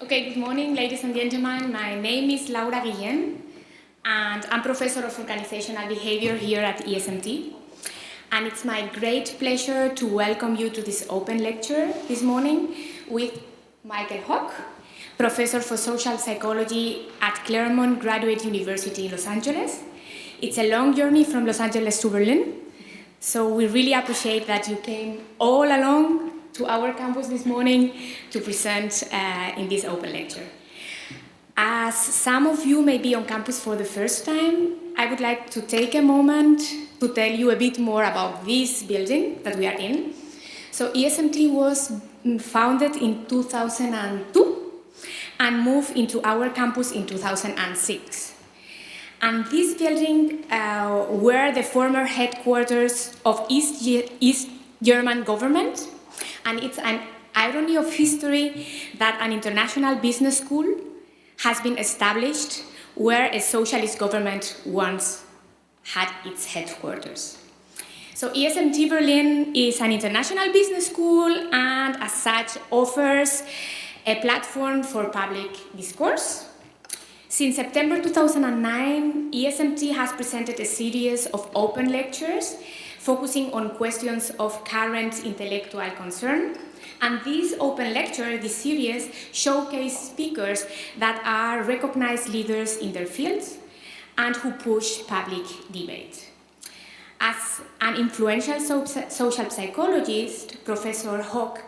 Okay, good morning, ladies and gentlemen. My name is Laura Guillén, and I'm Professor of Organizational Behavior here at ESMT. And it's my great pleasure to welcome you to this open lecture this morning with Michael Hogg, Professor for Social Psychology at Claremont Graduate University in Los Angeles. It's a long journey from Los Angeles to Berlin, so we really appreciate that you came all along to our campus this morning to present in this open lecture. As some of you may be on campus for the first time, I would like to take a moment to tell you a bit more about this building that we are in. So ESMT was founded in 2002 and moved into our campus in 2006. And this building were the former headquarters of East German government. And it's an irony of history that an international business school has been established where a socialist government once had its headquarters. So ESMT Berlin is an international business school and as such offers a platform for public discourse. Since September 2009, ESMT has presented a series of open lectures focusing on questions of current intellectual concern. And this open lecture, this series, showcase speakers that are recognized leaders in their fields and who push public debate. As an influential social psychologist, Professor Hogg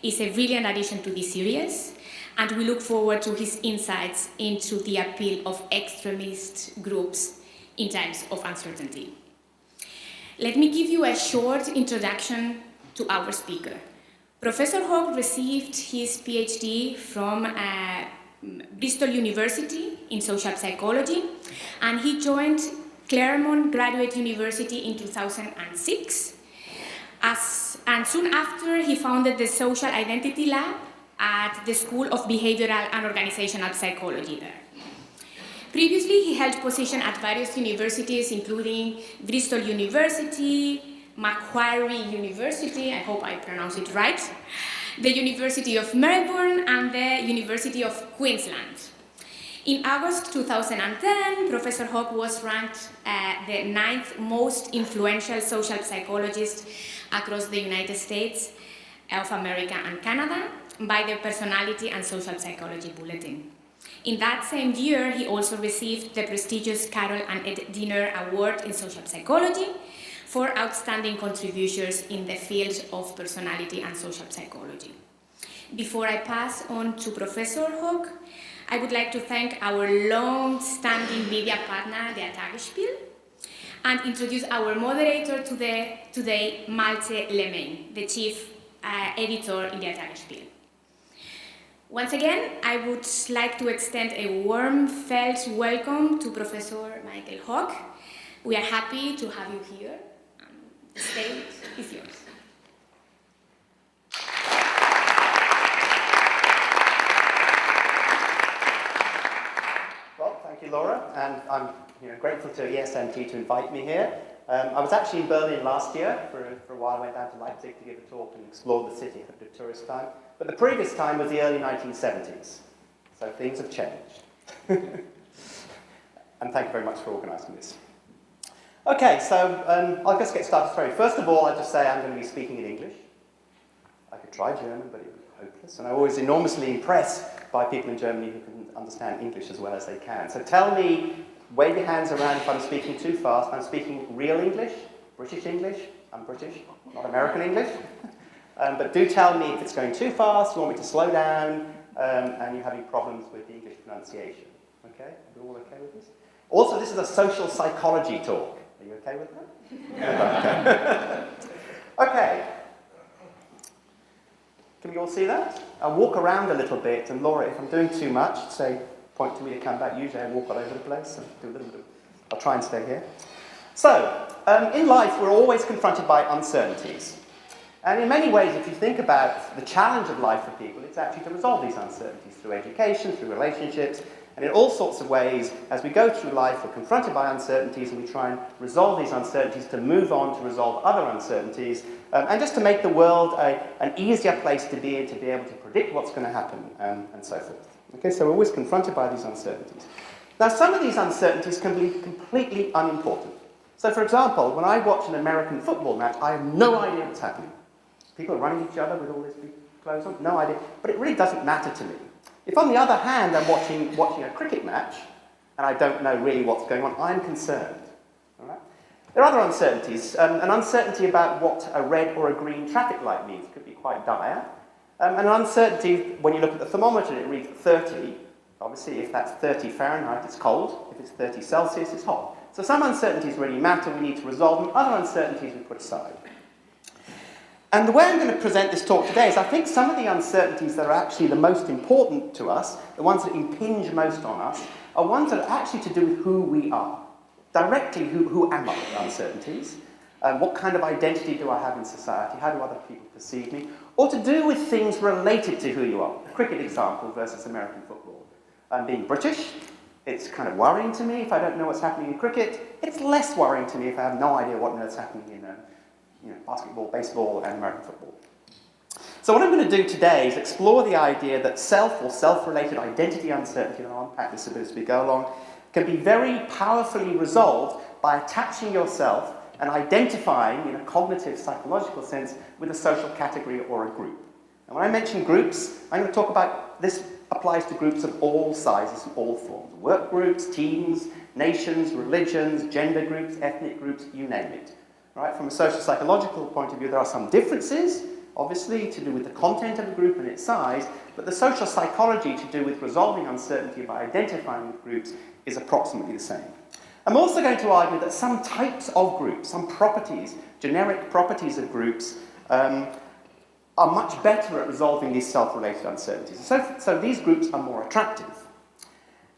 is a brilliant addition to this series, and we look forward to his insights into the appeal of extremist groups in times of uncertainty. Let me give you a short introduction to our speaker. Professor Hogg received his PhD from Bristol University in social psychology, and he joined Claremont Graduate University in 2006. And soon after, he founded the Social Identity Lab at the School of Behavioral and Organizational Psychology there. Previously, he held positions at various universities, including Bristol University, Macquarie University, I hope I pronounce it right, the University of Melbourne, and the University of Queensland. In August 2010, Professor Hogg was ranked the 9th most influential social psychologist across the United States of America and Canada by the Personality and Social Psychology Bulletin. In that same year, he also received the prestigious Carol and Ed Diner Award in Social Psychology for outstanding contributions in the field of personality and social psychology. Before I pass on to Professor Hogg, I would like to thank our long-standing media partner, the Tagesspiegel, and introduce our moderator today, Malte Lehming, the chief editor in the Tagesspiegel. Once again, I would like to extend a warm felt welcome to Professor Michael Hogg. We are happy to have you here. The stage is yours. Well, thank you, Laura, and I'm grateful to ESMT to invite me here. I was actually in Berlin last year. For a while, I went down to Leipzig to give a talk and explore the city for the tourist time. But the previous time was the early 1970s, so things have changed. And thank you very much for organising this. Okay, so I'll just get started straight. First of all, I'll just say I'm going to be speaking in English. I could try German, but it would be hopeless. And I'm always enormously impressed by people in Germany who can understand English as well as they can. So tell me, wave your hands around if I'm speaking too fast. I'm speaking real English, British English. I'm British, not American English. But do tell me if it's going too fast, you want me to slow down, and you're having problems with the English pronunciation. Okay? Are we all okay with this? Also, this is a social psychology talk. Are you okay with that? Okay. Can you all see that? I'll walk around a little bit, and Laura, if I'm doing too much, say, point to me to come back. Usually I walk all over the place, so do a little bit. I'll try and stay here. So, in life, we're always confronted by uncertainties. And in many ways, if you think about the challenge of life for people, it's actually to resolve these uncertainties through education, through relationships, and in all sorts of ways. As we go through life, we're confronted by uncertainties, and we try and resolve these uncertainties to move on to resolve other uncertainties, and just to make the world an easier place to be in, to be able to predict what's going to happen, and so forth. Okay, so we're always confronted by these uncertainties. Now, some of these uncertainties can be completely unimportant. So, for example, when I watch an American football match, I have no idea what's happening. People are running each other with all these big clothes on, no idea. But it really doesn't matter to me. If, on the other hand, I'm watching a cricket match, and I don't know really what's going on, I'm concerned. All right? There are other uncertainties. An uncertainty about what a red or a green traffic light means could be quite dire. An uncertainty, when you look at the thermometer, it reads 30. Obviously, if that's 30 Fahrenheit, it's cold. If it's 30 Celsius, it's hot. So some uncertainties really matter. We need to resolve them. Other uncertainties we put aside. And the way I'm going to present this talk today is I think some of the uncertainties that are actually the most important to us, the ones that impinge most on us, are ones that are actually to do with who we are. Directly, who am I? Uncertainties. What kind of identity do I have in society? How do other people perceive me? Or to do with things related to who you are. A cricket example versus American football. Being British, it's kind of worrying to me if I don't know what's happening in cricket. It's less worrying to me if I have no idea what on earth's happening in basketball, baseball, and American football. So what I'm going to do today is explore the idea that self or self-related identity uncertainty, and I'll unpack this a bit as we go along, can be very powerfully resolved by attaching yourself and identifying, in a cognitive, psychological sense, with a social category or a group. And when I mention groups, I'm going to talk about this applies to groups of all sizes and all forms. Work groups, teams, nations, religions, gender groups, ethnic groups, you name it. Right? From a social psychological point of view, there are some differences, obviously, to do with the content of the group and its size, but the social psychology to do with resolving uncertainty by identifying with groups is approximately the same. I'm also going to argue that some types of groups, some properties, generic properties of groups, are much better at resolving these self-related uncertainties. So these groups are more attractive.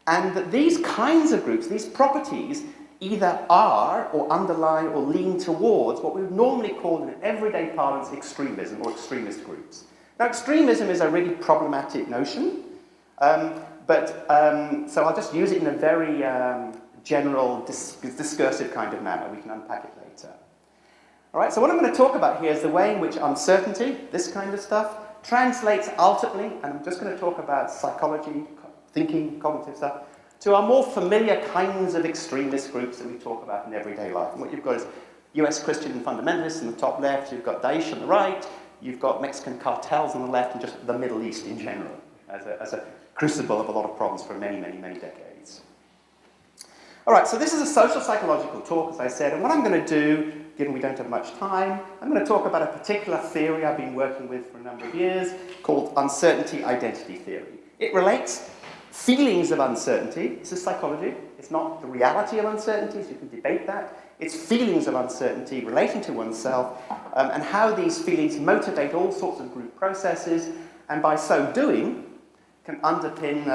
And that these kinds of groups, these properties, either are or underlie or lean towards what we would normally call in everyday parlance extremism or extremist groups. Now, extremism is a really problematic notion, so I'll just use it in a very general, discursive kind of manner. We can unpack it later. All right, so what I'm going to talk about here is the way in which uncertainty, this kind of stuff, translates ultimately, and I'm just going to talk about psychology, thinking, cognitive stuff, to our more familiar kinds of extremist groups that we talk about in everyday life. And what you've got is US Christian fundamentalists in the top left, you've got Daesh on the right, you've got Mexican cartels on the left, and just the Middle East in general, as a crucible of a lot of problems for many, many, many decades. All right, so this is a social psychological talk, as I said, and what I'm going to do, given we don't have much time, I'm going to talk about a particular theory I've been working with for a number of years called uncertainty identity theory. It relates feelings of uncertainty. This is psychology. It's not the reality of uncertainties. You can debate that. It's feelings of uncertainty relating to oneself and how these feelings motivate all sorts of group processes and by so doing can underpin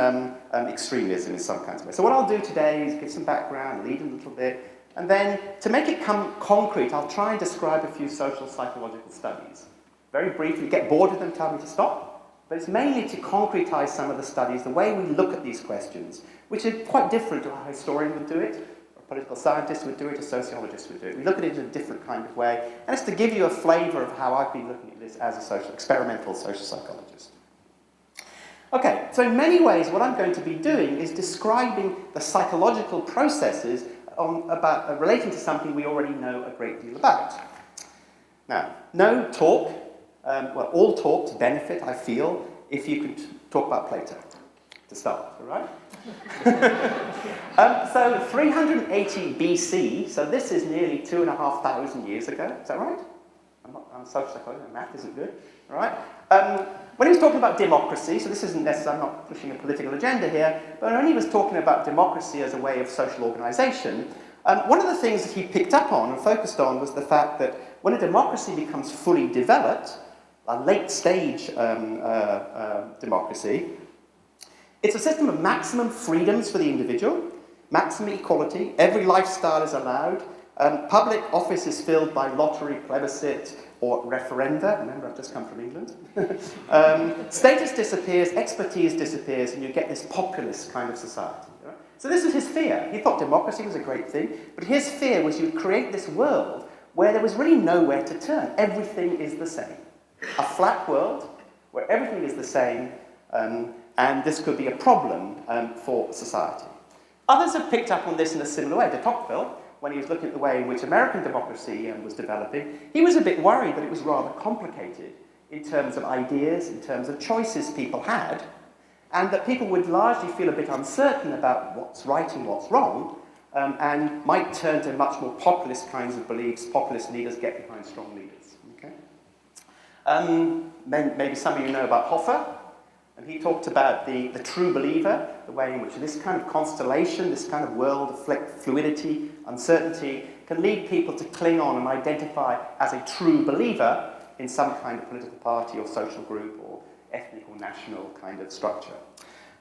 extremism in some kinds of way. So what I'll do today is give some background, lead a little bit, and then to make it come concrete, I'll try and describe a few social psychological studies. Very briefly, get bored with them, tell me to stop. But it's mainly to concretize some of the studies, the way we look at these questions, which is quite different to how a historian would do it, or a political scientist would do it, a sociologist would do it. We look at it in a different kind of way, and it's to give you a flavor of how I've been looking at this as a experimental social psychologist. Okay, so in many ways what I'm going to be doing is describing the psychological processes relating to something we already know a great deal about. Now, no talk, all talks benefit, I feel, if you can talk about Plato, to start, all right? So 380 BC, so this is nearly 2,500 years ago, is that right? I'm a social psychologist, my math isn't good, all right? When he was talking about democracy, so this isn't necessarily, I'm not pushing a political agenda here, but when he was talking about democracy as a way of social organisation, one of the things that he picked up on and focused on was the fact that when a democracy becomes fully developed, a late-stage democracy, it's a system of maximum freedoms for the individual, maximum equality, every lifestyle is allowed, public office is filled by lottery, plebiscite, or referenda. Remember, I've just come from England. Status disappears, expertise disappears, and you get this populist kind of society. Right? So this was his fear. He thought democracy was a great thing, but his fear was you'd create this world where there was really nowhere to turn. Everything is the same. A flat world where everything is the same, and and this could be a problem for society. Others have picked up on this in a similar way. De Tocqueville, when he was looking at the way in which American democracy was developing, he was a bit worried that it was rather complicated in terms of ideas, in terms of choices people had, and that people would largely feel a bit uncertain about what's right and what's wrong, and might turn to much more populist kinds of beliefs. Populist leaders get behind strong leaders. Okay? Maybe some of you know about Hoffer, and he talked about the true believer, the way in which this kind of constellation, this kind of world of fluidity, uncertainty, can lead people to cling on and identify as a true believer in some kind of political party or social group or ethnic or national kind of structure.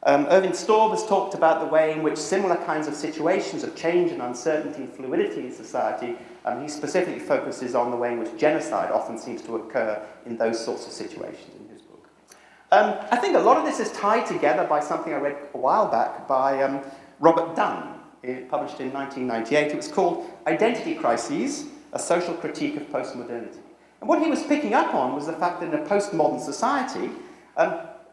Irving Staub has talked about the way in which similar kinds of situations of change and uncertainty and fluidity in society, he specifically focuses on the way in which genocide often seems to occur in those sorts of situations in his book. I think a lot of this is tied together by something I read a while back by Robert Dunn, published in 1998. It was called Identity Crises, A Social Critique of Postmodernity. And what he was picking up on was the fact that in a postmodern society,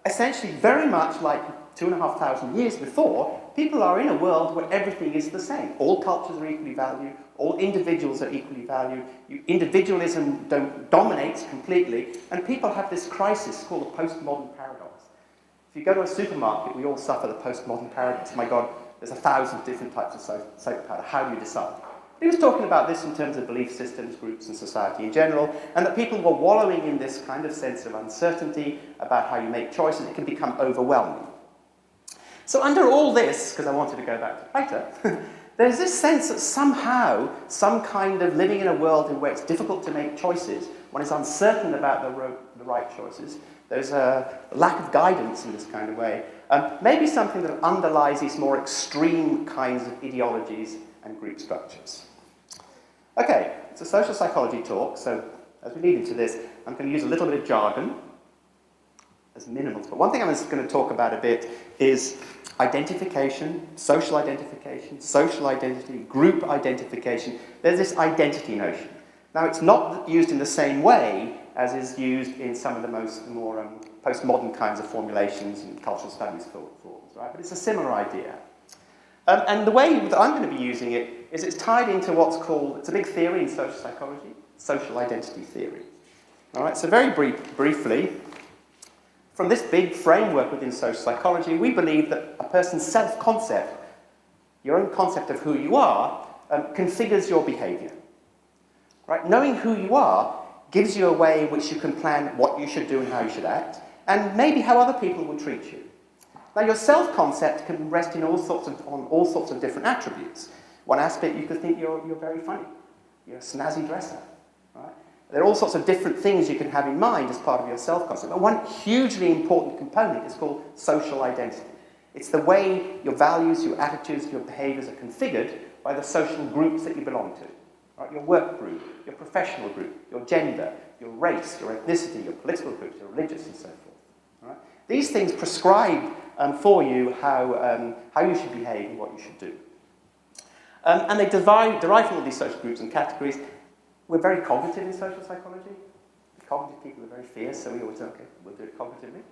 essentially very much like 2,500 years before, people are in a world where everything is the same. All cultures are equally valued, all individuals are equally valued, individualism dominates completely, and people have this crisis called the postmodern paradox. If you go to a supermarket, we all suffer the postmodern paradox. My God, there's 1,000 different types of soap powder. How do you decide? He was talking about this in terms of belief systems, groups, and society in general, and that people were wallowing in this kind of sense of uncertainty about how you make choices. It can become overwhelming. So under all this, because I wanted to go back to Plato, there's this sense that somehow, some kind of living in a world in where it's difficult to make choices, one is uncertain about the right choices, there's a lack of guidance in this kind of way, maybe something that underlies these more extreme kinds of ideologies and group structures. Okay, it's a social psychology talk, so as we lead into this, I'm going to use a little bit of jargon as minimals. But one thing I'm just going to talk about a bit is identification, social identity, group identification. There's this identity notion. Now, it's not used in the same way as is used in some of the more postmodern kinds of formulations and cultural studies forms, right? But it's a similar idea. And the way that I'm going to be using it is it's tied into what's called, it's a big theory in social psychology, social identity theory. All right, so very briefly, from this big framework within social psychology, we believe that a person's self-concept, your own concept of who you are, configures your behavior. Right? Knowing who you are gives you a way in which you can plan what you should do and how you should act, and maybe how other people will treat you. Now, your self-concept can rest in on all sorts of different attributes. One aspect, you could think you're very funny. You're a snazzy dresser. Right? There are all sorts of different things you can have in mind as part of your self-concept. But one hugely important component is called social identity. It's the way your values, your attitudes, your behaviors are configured by the social groups that you belong to. Right? Your work group, your professional group, your gender, your race, your ethnicity, your political groups, your religious, and so forth. Right? These things prescribe for you how you should behave and what you should do. And they derive from all these social groups and categories. We're very cognitive in social psychology. Cognitive people are very fierce, so we always say, okay, we'll do it cognitively.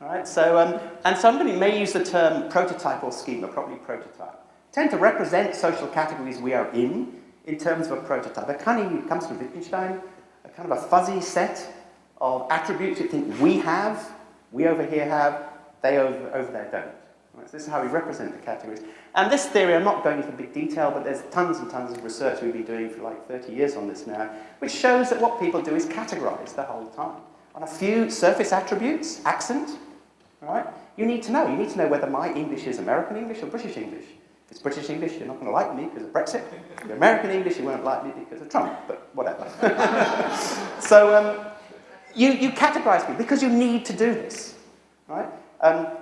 All right, so somebody may use the term prototype or schema, probably prototype. Tend to represent social categories we are in terms of a prototype. It comes from Wittgenstein, a kind of a fuzzy set of attributes you think we over here have, they over there don't. Right, so this is how we represent the categories. And this theory, I'm not going into big detail, but there's tons and tons of research we've been doing for like 30 years on this now, which shows that what people do is categorize the whole time. On a few surface attributes, accent, right? You need to know. You need to know whether my English is American English or British English. If it's British English, you're not going to like me because of Brexit. If you're American English, you won't like me because of Trump, but whatever. So you categorize people because you need to do this, right?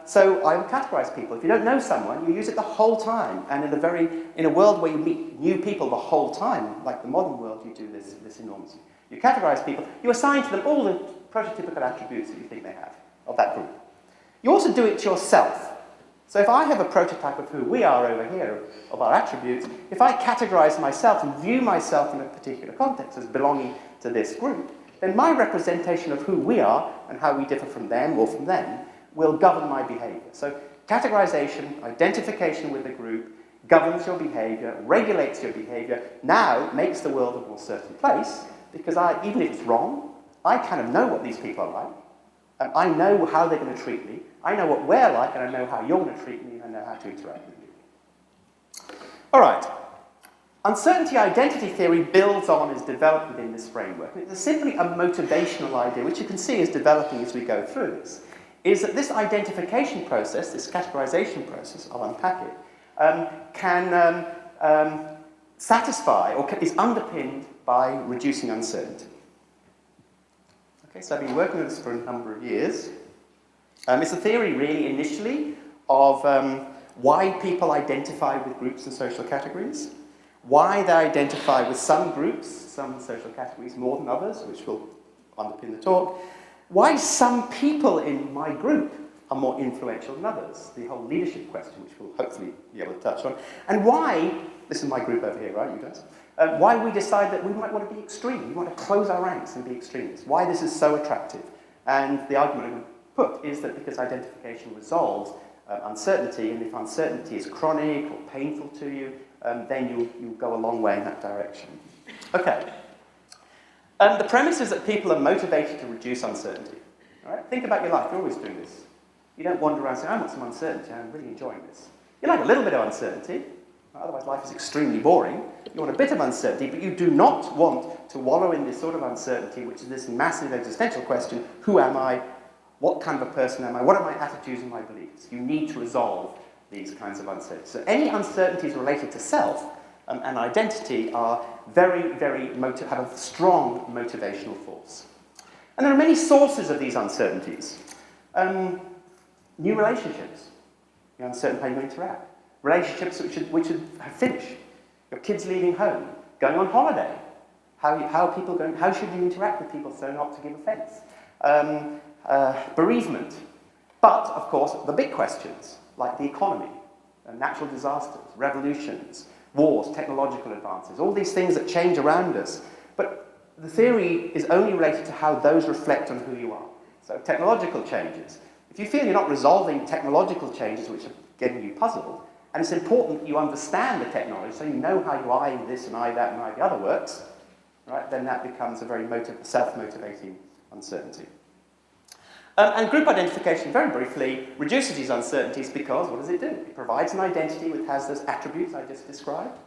So I will categorize people. If you don't know someone, you use it the whole time. And in a world where you meet new people the whole time, like the modern world, you do this enormously. You categorize people, you assign to them all the prototypical attributes that you think they have of that group. You also do it to yourself. So if I have a prototype of who we are over here, of our attributes, if I categorize myself and view myself in a particular context as belonging to this group, then my representation of who we are and how we differ from them or from them will govern my behavior. So categorization, identification with the group, governs your behavior, regulates your behavior, now makes the world a more certain place, because even if it's wrong, I kind of know what these people are like, and I know how they're going to treat me, I know what we're like, and I know how you're going to treat me, and I know how to interact with you. All right. Uncertainty identity theory builds on, is developed within this framework. It's simply a motivational idea, which you can see is developing as we go through this, is that this identification process, this categorization process, I'll unpack it, can satisfy, or is underpinned by reducing uncertainty. Okay, so I've been working with this for a number of years. It's a theory really initially of why people identify with groups and social categories, why they identify with some groups, some social categories more than others, which will underpin the talk, why some people in my group are more influential than others, the whole leadership question, which we'll hopefully be able to touch on, and why, this is my group over here, right, you guys, why we decide that we might want to be extreme, we want to close our ranks and be extremists, why this is so attractive. And the argument I'm going to put is that because identification resolves uncertainty, and if uncertainty is chronic or painful to you, then you'll go a long way in that direction. Okay. The premise is that people are motivated to reduce uncertainty. All right? Think about your life. You're always doing this. You don't wander around saying, I want some uncertainty. I'm really enjoying this. You like a little bit of uncertainty. Otherwise, life is extremely boring. You want a bit of uncertainty, but you do not want to wallow in this sort of uncertainty, which is this massive existential question, who am I? What kind of a person am I? What are my attitudes and my beliefs? You need to resolve these kinds of uncertainties. So any uncertainties related to self and identity are very, have a strong motivational force. And there are many sources of these uncertainties. New relationships. You're uncertain how you interact. Relationships which have finished. Your kids leaving home. Going on holiday. How are people going? How should you interact with people so not to give offence? Bereavement. But, of course, the big questions, like the economy, natural disasters, revolutions, wars, technological advances, all these things that change around us. But the theory is only related to how those reflect on who you are. So technological changes. If you feel you're not resolving technological changes which are getting you puzzled, and it's important that you understand the technology, so you know how you I this and I that and I the other works, right, then that becomes a very self-motivating uncertainty. And group identification, very briefly, reduces these uncertainties because, what does it do? It provides an identity which has those attributes I just described.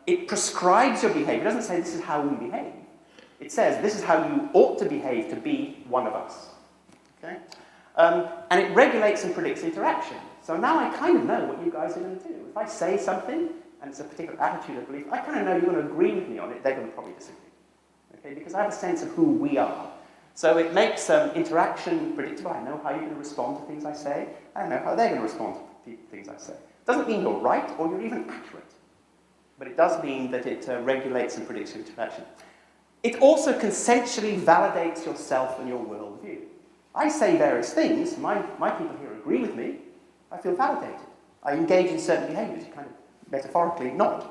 It prescribes your behavior. It doesn't say this is how we behave. It says this is how you ought to behave to be one of us. Okay? And it regulates and predicts interaction. So now I kind of know what you guys are going to do. If I say something, and it's a particular attitude or belief, I kind of know you're going to agree with me on it. They're going to probably disagree. Okay? Because I have a sense of who we are. So it makes interaction predictable. I know how you're going to respond to things I say. I know how they're going to respond to things I say. It doesn't mean you're right or you're even accurate. But it does mean that it regulates and predicts interaction. It also consensually validates yourself and your worldview. I say various things. My people here agree with me. I feel validated. I engage in certain behaviours. You kind of metaphorically nod.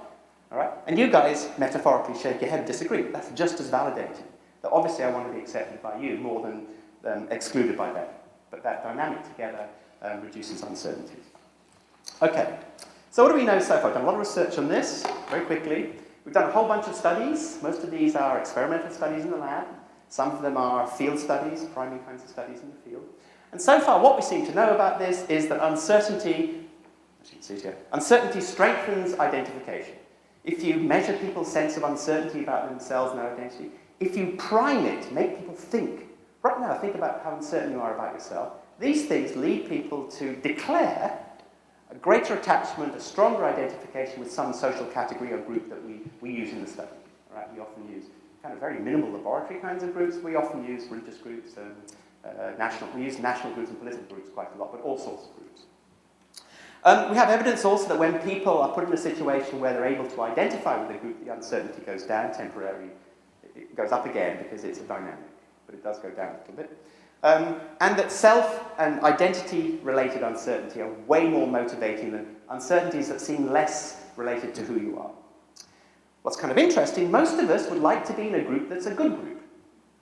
All right? And you guys metaphorically shake your head and disagree. That's just as validating. That obviously I want to be accepted by you more than excluded by them. But that dynamic together reduces uncertainties. Okay, so what do we know so far? I've done a lot of research on this, very quickly. We've done a whole bunch of studies. Most of these are experimental studies in the lab. Some of them are field studies, primary kinds of studies in the field. And so far what we seem to know about this is that uncertainty strengthens identification. If you measure people's sense of uncertainty about themselves and their identity, if you prime it, make people think, right now think about how uncertain you are about yourself, these things lead people to declare a greater attachment, a stronger identification with some social category or group that we use in the study. Right? We often use kind of very minimal laboratory kinds of groups. We often use religious groups, we use national groups and political groups quite a lot, but all sorts of groups. We have evidence also that when people are put in a situation where they're able to identify with a group, the uncertainty goes down temporarily. It goes up again because it's a dynamic, but it does go down a little bit. And that self and identity-related uncertainty are way more motivating than uncertainties that seem less related to who you are. What's kind of interesting, most of us would like to be in a group that's a good group,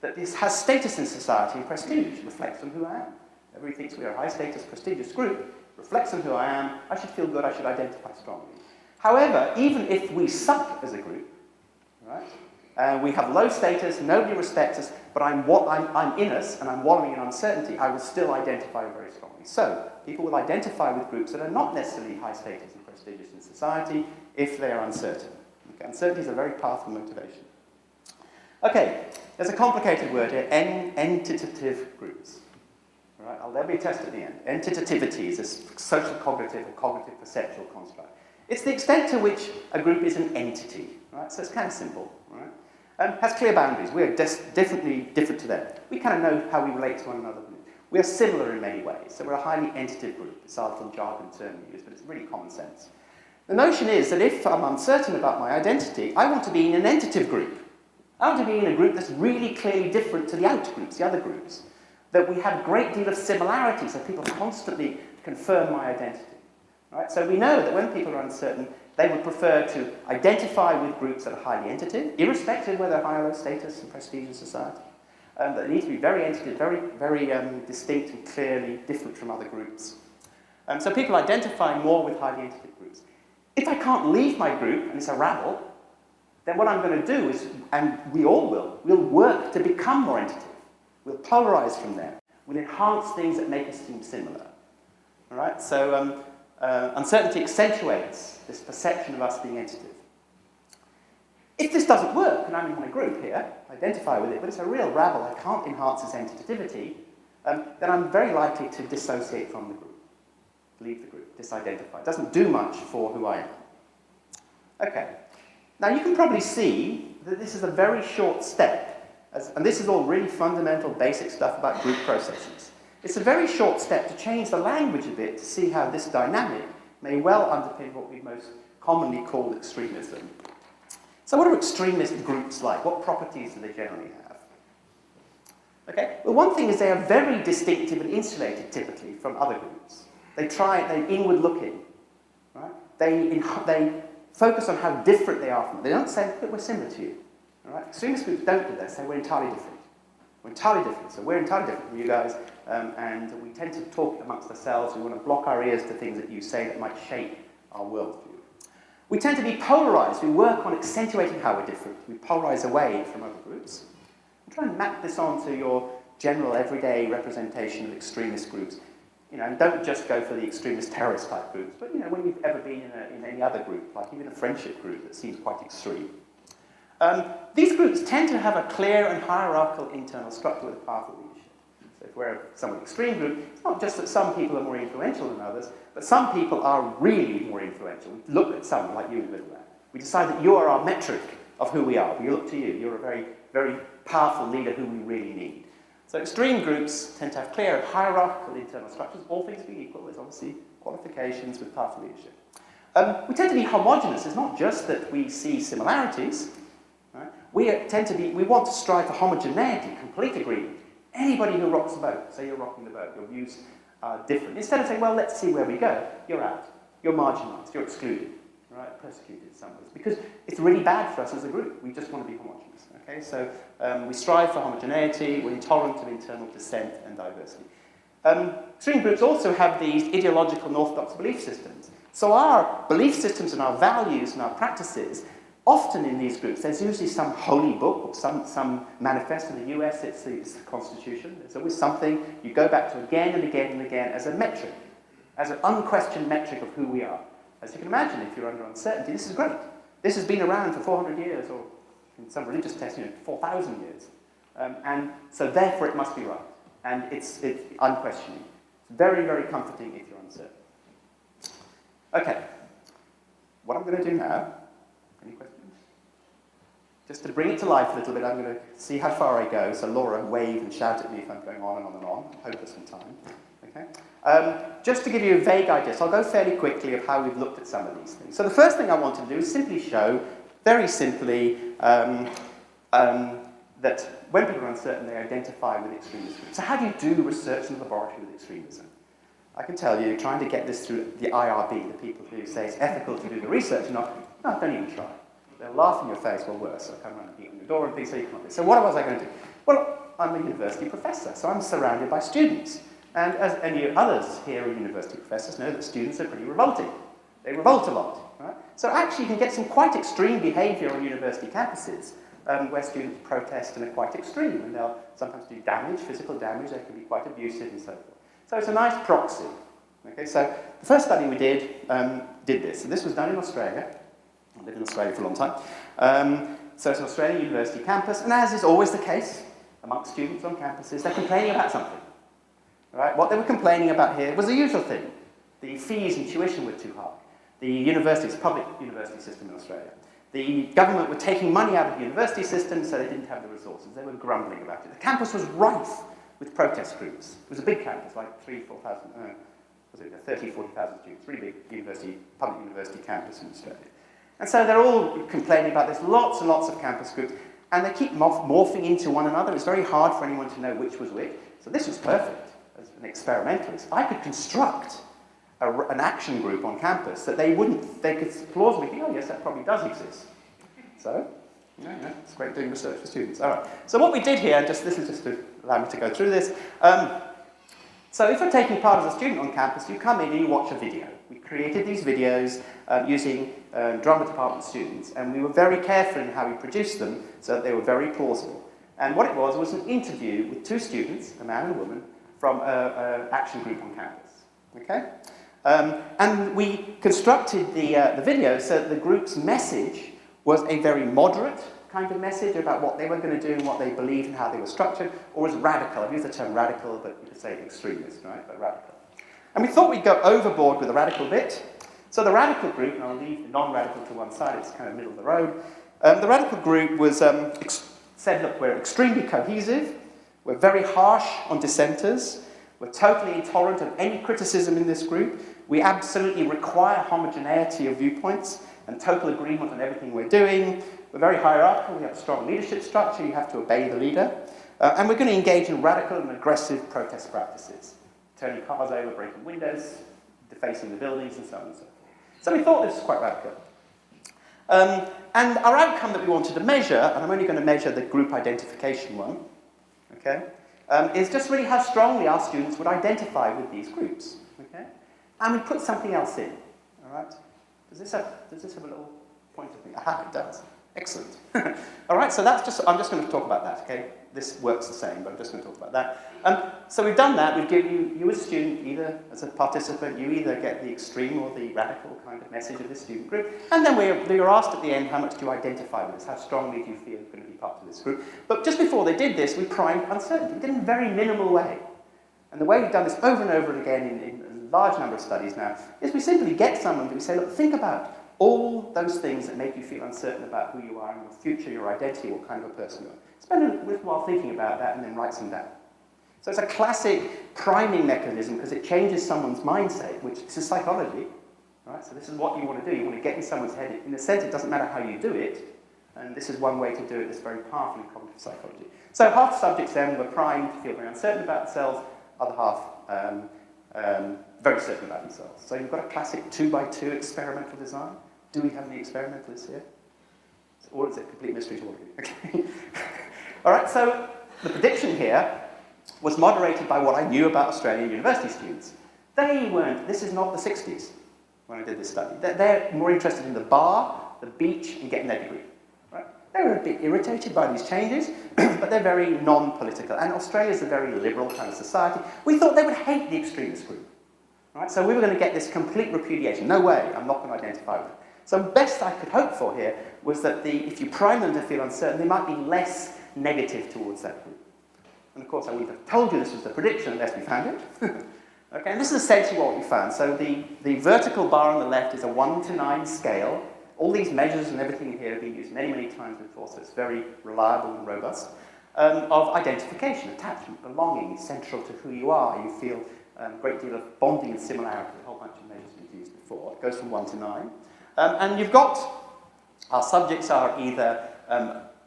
that has status in society and prestige, reflects on who I am. Everybody thinks we are a high-status, prestigious group, reflects on who I am, I should feel good, I should identify strongly. However, even if we suck as a group, right, we have low status, nobody respects us, but I'm in us and I'm wallowing in uncertainty, I will still identify very strongly. So, people will identify with groups that are not necessarily high status and prestigious in society if they are uncertain. Okay, uncertainty is a very powerful motivation. Okay, there's a complicated word here, entitative groups. Right, there'll be a test at the end. Entitativity is a social cognitive or cognitive perceptual construct. It's the extent to which a group is an entity, right? So it's kind of simple, right? Has clear boundaries. We're different to them. We kind of know how we relate to one another. We are similar in many ways, so we're a highly entitive group. It's a little jargon term we use, but it's really common sense. The notion is that if I'm uncertain about my identity, I want to be in an entitive group. I want to be in a group that's really clearly different to the out groups, the other groups. That we have a great deal of similarity, so people constantly confirm my identity. Right? So we know that when people are uncertain, they would prefer to identify with groups that are highly entitive, irrespective of whether high or low status and prestige in society. That they need to be very entitive, very distinct and clearly different from other groups. So people identify more with highly entitive groups. If I can't leave my group, and it's a rabble, then what I'm going to do is, and we all will, we'll work to become more entitive. We'll polarize from them. We'll enhance things that make us seem similar. All right? So uncertainty accentuates this perception of us being entitive. If this doesn't work, and I'm in my group here, identify with it, but it's a real rabble, I can't enhance its entitativity, then I'm very likely to dissociate from the group. Leave the group, disidentify. It doesn't do much for who I am. Okay. Now you can probably see that this is a very short step. And this is all really fundamental, basic stuff about group processes. It's a very short step to change the language a bit to see how this dynamic may well underpin what we most commonly call extremism. So what are extremist groups like? What properties do they generally have? Okay, well, one thing is they are very distinctive and insulated, typically, from other groups. They're inward-looking, right? They focus on how different they are from them. They don't say, we're similar to you. All right? Extremist groups don't do that. Say we're entirely different. We're entirely different. So we're entirely different from you guys, and we tend to talk amongst ourselves. We want to block our ears to things that you say that might shape our worldview. We tend to be polarized. We work on accentuating how we're different. We polarize away from other groups. And try and map this onto your general everyday representation of extremist groups. And don't just go for the extremist terrorist type groups, but when you've ever been in any other group, like even a friendship group that seems quite extreme. These groups tend to have a clear and hierarchical internal structure with a powerful leadership. So if we're somewhat extreme group, it's not just that some people are more influential than others, but some people are really more influential. We look at someone like you in the middle there. We decide that you are our metric of who we are. We look to you. You're a very, very powerful leader who we really need. So extreme groups tend to have clear and hierarchical internal structures. All things being equal, there's obviously qualifications with powerful leadership. We tend to be homogenous. It's not just that we see similarities. Right? We want to strive for homogeneity, complete agreement. Anybody who rocks the boat, say you're rocking the boat, your views are different. Instead of saying, well, let's see where we go, you're out. You're marginalised, you're excluded, right? Persecuted in some ways. Because it's really bad for us as a group. We just want to be homogenous. Okay? So we strive for homogeneity, we're intolerant of internal dissent and diversity. Extreme groups also have these ideological and orthodox belief systems. So our belief systems and our values and our practices, often in these groups, there's usually some holy book or some manifesto. In the US, it's the Constitution. There's always something you go back to again and again and again as a metric, as an unquestioned metric of who we are. As you can imagine, if you're under uncertainty, this is great. This has been around for 400 years, or in some religious texts, 4,000 years. And so therefore it must be right. And it's unquestioning. It's very, very comforting if you're uncertain. Okay. What I'm going to do now, any questions? Just to bring it to life a little bit, I'm going to see how far I go. So Laura, wave and shout at me if I'm going on and on and on. Hopeless in time. Okay. Just to give you a vague idea, so I'll go fairly quickly of how we've looked at some of these things. So the first thing I want to do is simply show, very simply, that when people are uncertain, they identify with extremist groups. So how do you do research in the laboratory with extremism? I can tell you, trying to get this through the IRB, the people who say it's ethical to do the research, no, don't even try. They'll laugh in your face, or worse. They'll come around and beat on your door and things, so you can't do. So what was I going to do? Well, I'm a university professor, so I'm surrounded by students. And as any others here are university professors know, that students are pretty revolting. They revolt a lot. Right? So actually you can get some quite extreme behaviour on university campuses where students protest and are quite extreme, and they'll sometimes do damage, physical damage, they can be quite abusive and so forth. So it's a nice proxy. Okay, so the first study we did this, and this was done in Australia. I lived in Australia for a long time. So it's an Australian university campus, and as is always the case amongst students on campuses, they're complaining about something. Right? What they were complaining about here was the usual thing. The fees and tuition were too high. The university, it's a public university system in Australia. The government were taking money out of the university system, so they didn't have the resources. They were grumbling about it. The campus was rife with protest groups. It was a big campus, like 40,000 students, really big public university campus in Australia. And so they're all complaining about this, lots and lots of campus groups, and they keep morphing into one another. It's very hard for anyone to know which was which. So this was perfect as an experimentalist. I could construct an action group on campus that they could plausibly think, oh yes, that probably does exist. So, it's great doing research for students. All right. So what we did here, this is just to allow me to go through this. So if you're taking part as a student on campus, you come in and you watch a video. We created these videos using drama department students, and we were very careful in how we produced them so that they were very plausible. And what it was an interview with two students, a man and a woman, from an action group on campus. Okay? And we constructed the video so that the group's message was a very moderate kind of message about what they were going to do and what they believed and how they were structured, or was radical. I've used the term radical, but you could say extremist, right? But radical. And we thought we'd go overboard with the radical bit. So the radical group, and I'll leave the non-radical to one side, it's kind of middle of the road. The radical group was said, look, we're extremely cohesive, we're very harsh on dissenters, we're totally intolerant of any criticism in this group, we absolutely require homogeneity of viewpoints and total agreement on everything we're doing, we're very hierarchical, we have a strong leadership structure, you have to obey the leader, and we're going to engage in radical and aggressive protest practices, turning cars over, breaking windows, defacing the buildings, and so on and so forth. So we thought this was quite radical. And our outcome that we wanted to measure, and I'm only going to measure the group identification one, okay, is just really how strongly our students would identify with these groups, okay? And we put something else in, all right? Does this have a little pointer thing? Aha, it does. Excellent. All right, so I'm just going to talk about that, okay? This works the same, but I'm just going to talk about that. So we've done that. We've given you as a student, either as a participant, you either get the extreme or the radical kind of message of this student group. And then we were asked at the end, how much do you identify with this? How strongly do you feel you're going to be part of this group? But just before they did this, we primed uncertainty. We did it in a very minimal way. And the way we've done this over and over again in a large number of studies now is we simply get someone and we say, look, think about all those things that make you feel uncertain about who you are and your future, your identity, what kind of a person you are. Spend a little while thinking about that and then write some down. So it's a classic priming mechanism because it changes someone's mindset, which this is psychology. Right? So this is what you want to do. You want to get in someone's head. In a sense, it doesn't matter how you do it. And this is one way to do it that's very powerful in cognitive psychology. So half the subjects then were primed to feel very uncertain about themselves, other half very certain about themselves. So you've got a classic 2x2 experimental design. Do we have any experimentalists here? Or is it a complete mystery to all of you? Okay. All right, so the prediction here was moderated by what I knew about Australian university students. This is not the 60s when I did this study. They're more interested in the bar, the beach, and getting their degree. Right? They were a bit irritated by these changes, but they're very non-political. And Australia's a very liberal kind of society. We thought they would hate the extremist group. Right? So we were going to get this complete repudiation. No way, I'm not going to identify with it. So best I could hope for here was that if you prime them to feel uncertain, they might be less negative towards that group. And of course, I wouldn't have told you this was the prediction unless we found it. Okay, and this is essentially what we found. So the vertical bar on the left is a 1 to 9 scale. All these measures and everything here have been used many, many times before, so it's very reliable and robust, of identification, attachment, belonging, central to who you are. You feel a great deal of bonding and similarity, a whole bunch of measures we've used before. It goes from 1 to 9. And you've got, our subjects are either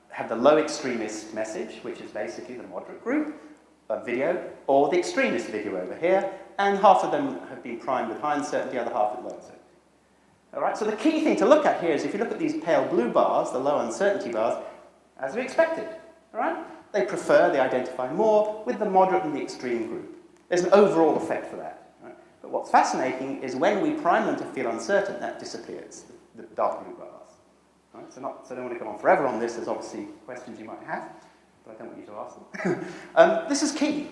have the low extremist message, which is basically the moderate group video, or the extremist video over here, and half of them have been primed with high uncertainty, the other half with low uncertainty. All right, so the key thing to look at here is if you look at these pale blue bars, the low uncertainty bars, as we expected, all right? They identify more with the moderate and the extreme group. There's an overall effect for that. Right? But what's fascinating is when we prime them to feel uncertain, that disappears, the dark blue bars. Right? So I don't want to go on forever on this. There's obviously questions you might have, but I don't want you to ask them. This is key.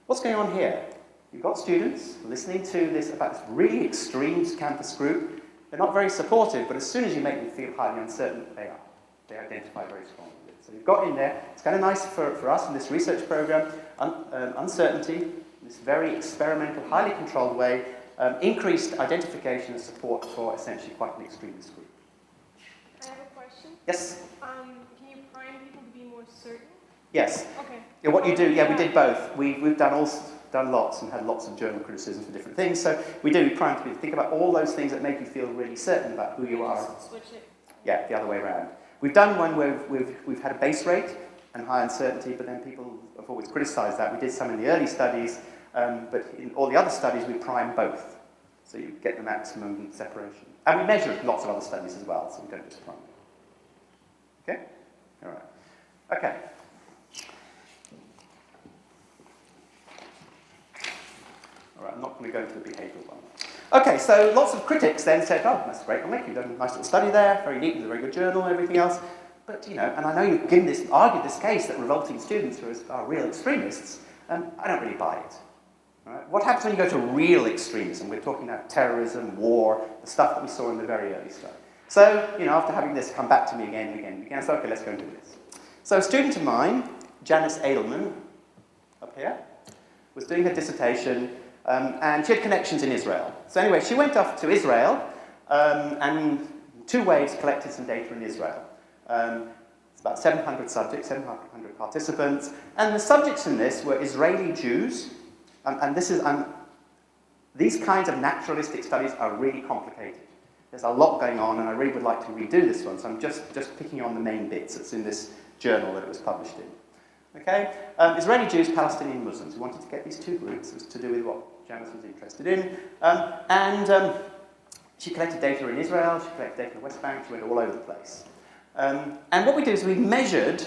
What's going on here? You've got students listening to this about this really extreme campus group. They're not very supportive, but as soon as you make them feel highly uncertain, they are. They identify very strongly with it. So you've got in there, it's kind of nice for us in this research program, uncertainty, this very experimental, highly controlled way, increased identification and support for essentially quite an extremist group. I have a question. Yes? Can you prime people to be more certain? Yes. Okay. Yeah, what you do, yeah, we did both. We've done lots and had lots of journal criticism for different things. So we prime people to think about all those things that make you feel really certain about who you are. Switch it. Yeah, the other way around. We've done one where we've had a base rate and high uncertainty, but then people have always criticised that. We did some in the early studies, but in all the other studies we prime both. So you get the maximum separation. And we measured lots of other studies as well, so we don't just prime them. Okay? All right. Okay. All right, I'm not going to go into the behavioural one. Okay, so lots of critics then said, oh, that's great, well, you've done a nice little study there, very neat, with a very good journal and everything else. But, and I know you've argued this case that revolting students are real extremists, and I don't really buy it. Right? What happens when you go to real extremism? We're talking about terrorism, war, the stuff that we saw in the very early study. So, after having this come back to me again and again and again, I said, okay, let's go and do this. So a student of mine, Janice Edelman, up here, was doing her dissertation, and she had connections in Israel. So anyway, she went off to Israel, and 2 waves collected some data in Israel. It's about 700 subjects, 700 participants, and the subjects in this were Israeli Jews, and these kinds of naturalistic studies are really complicated. There's a lot going on, and I really would like to redo this one, so I'm just picking on the main bits that's in this journal that it was published in. Okay? Israeli Jews, Palestinian Muslims. We wanted to get these 2 groups. It was to do with what Janice was interested in. She collected data in Israel, she collected data in the West Bank, she went all over the place. And what we did is we measured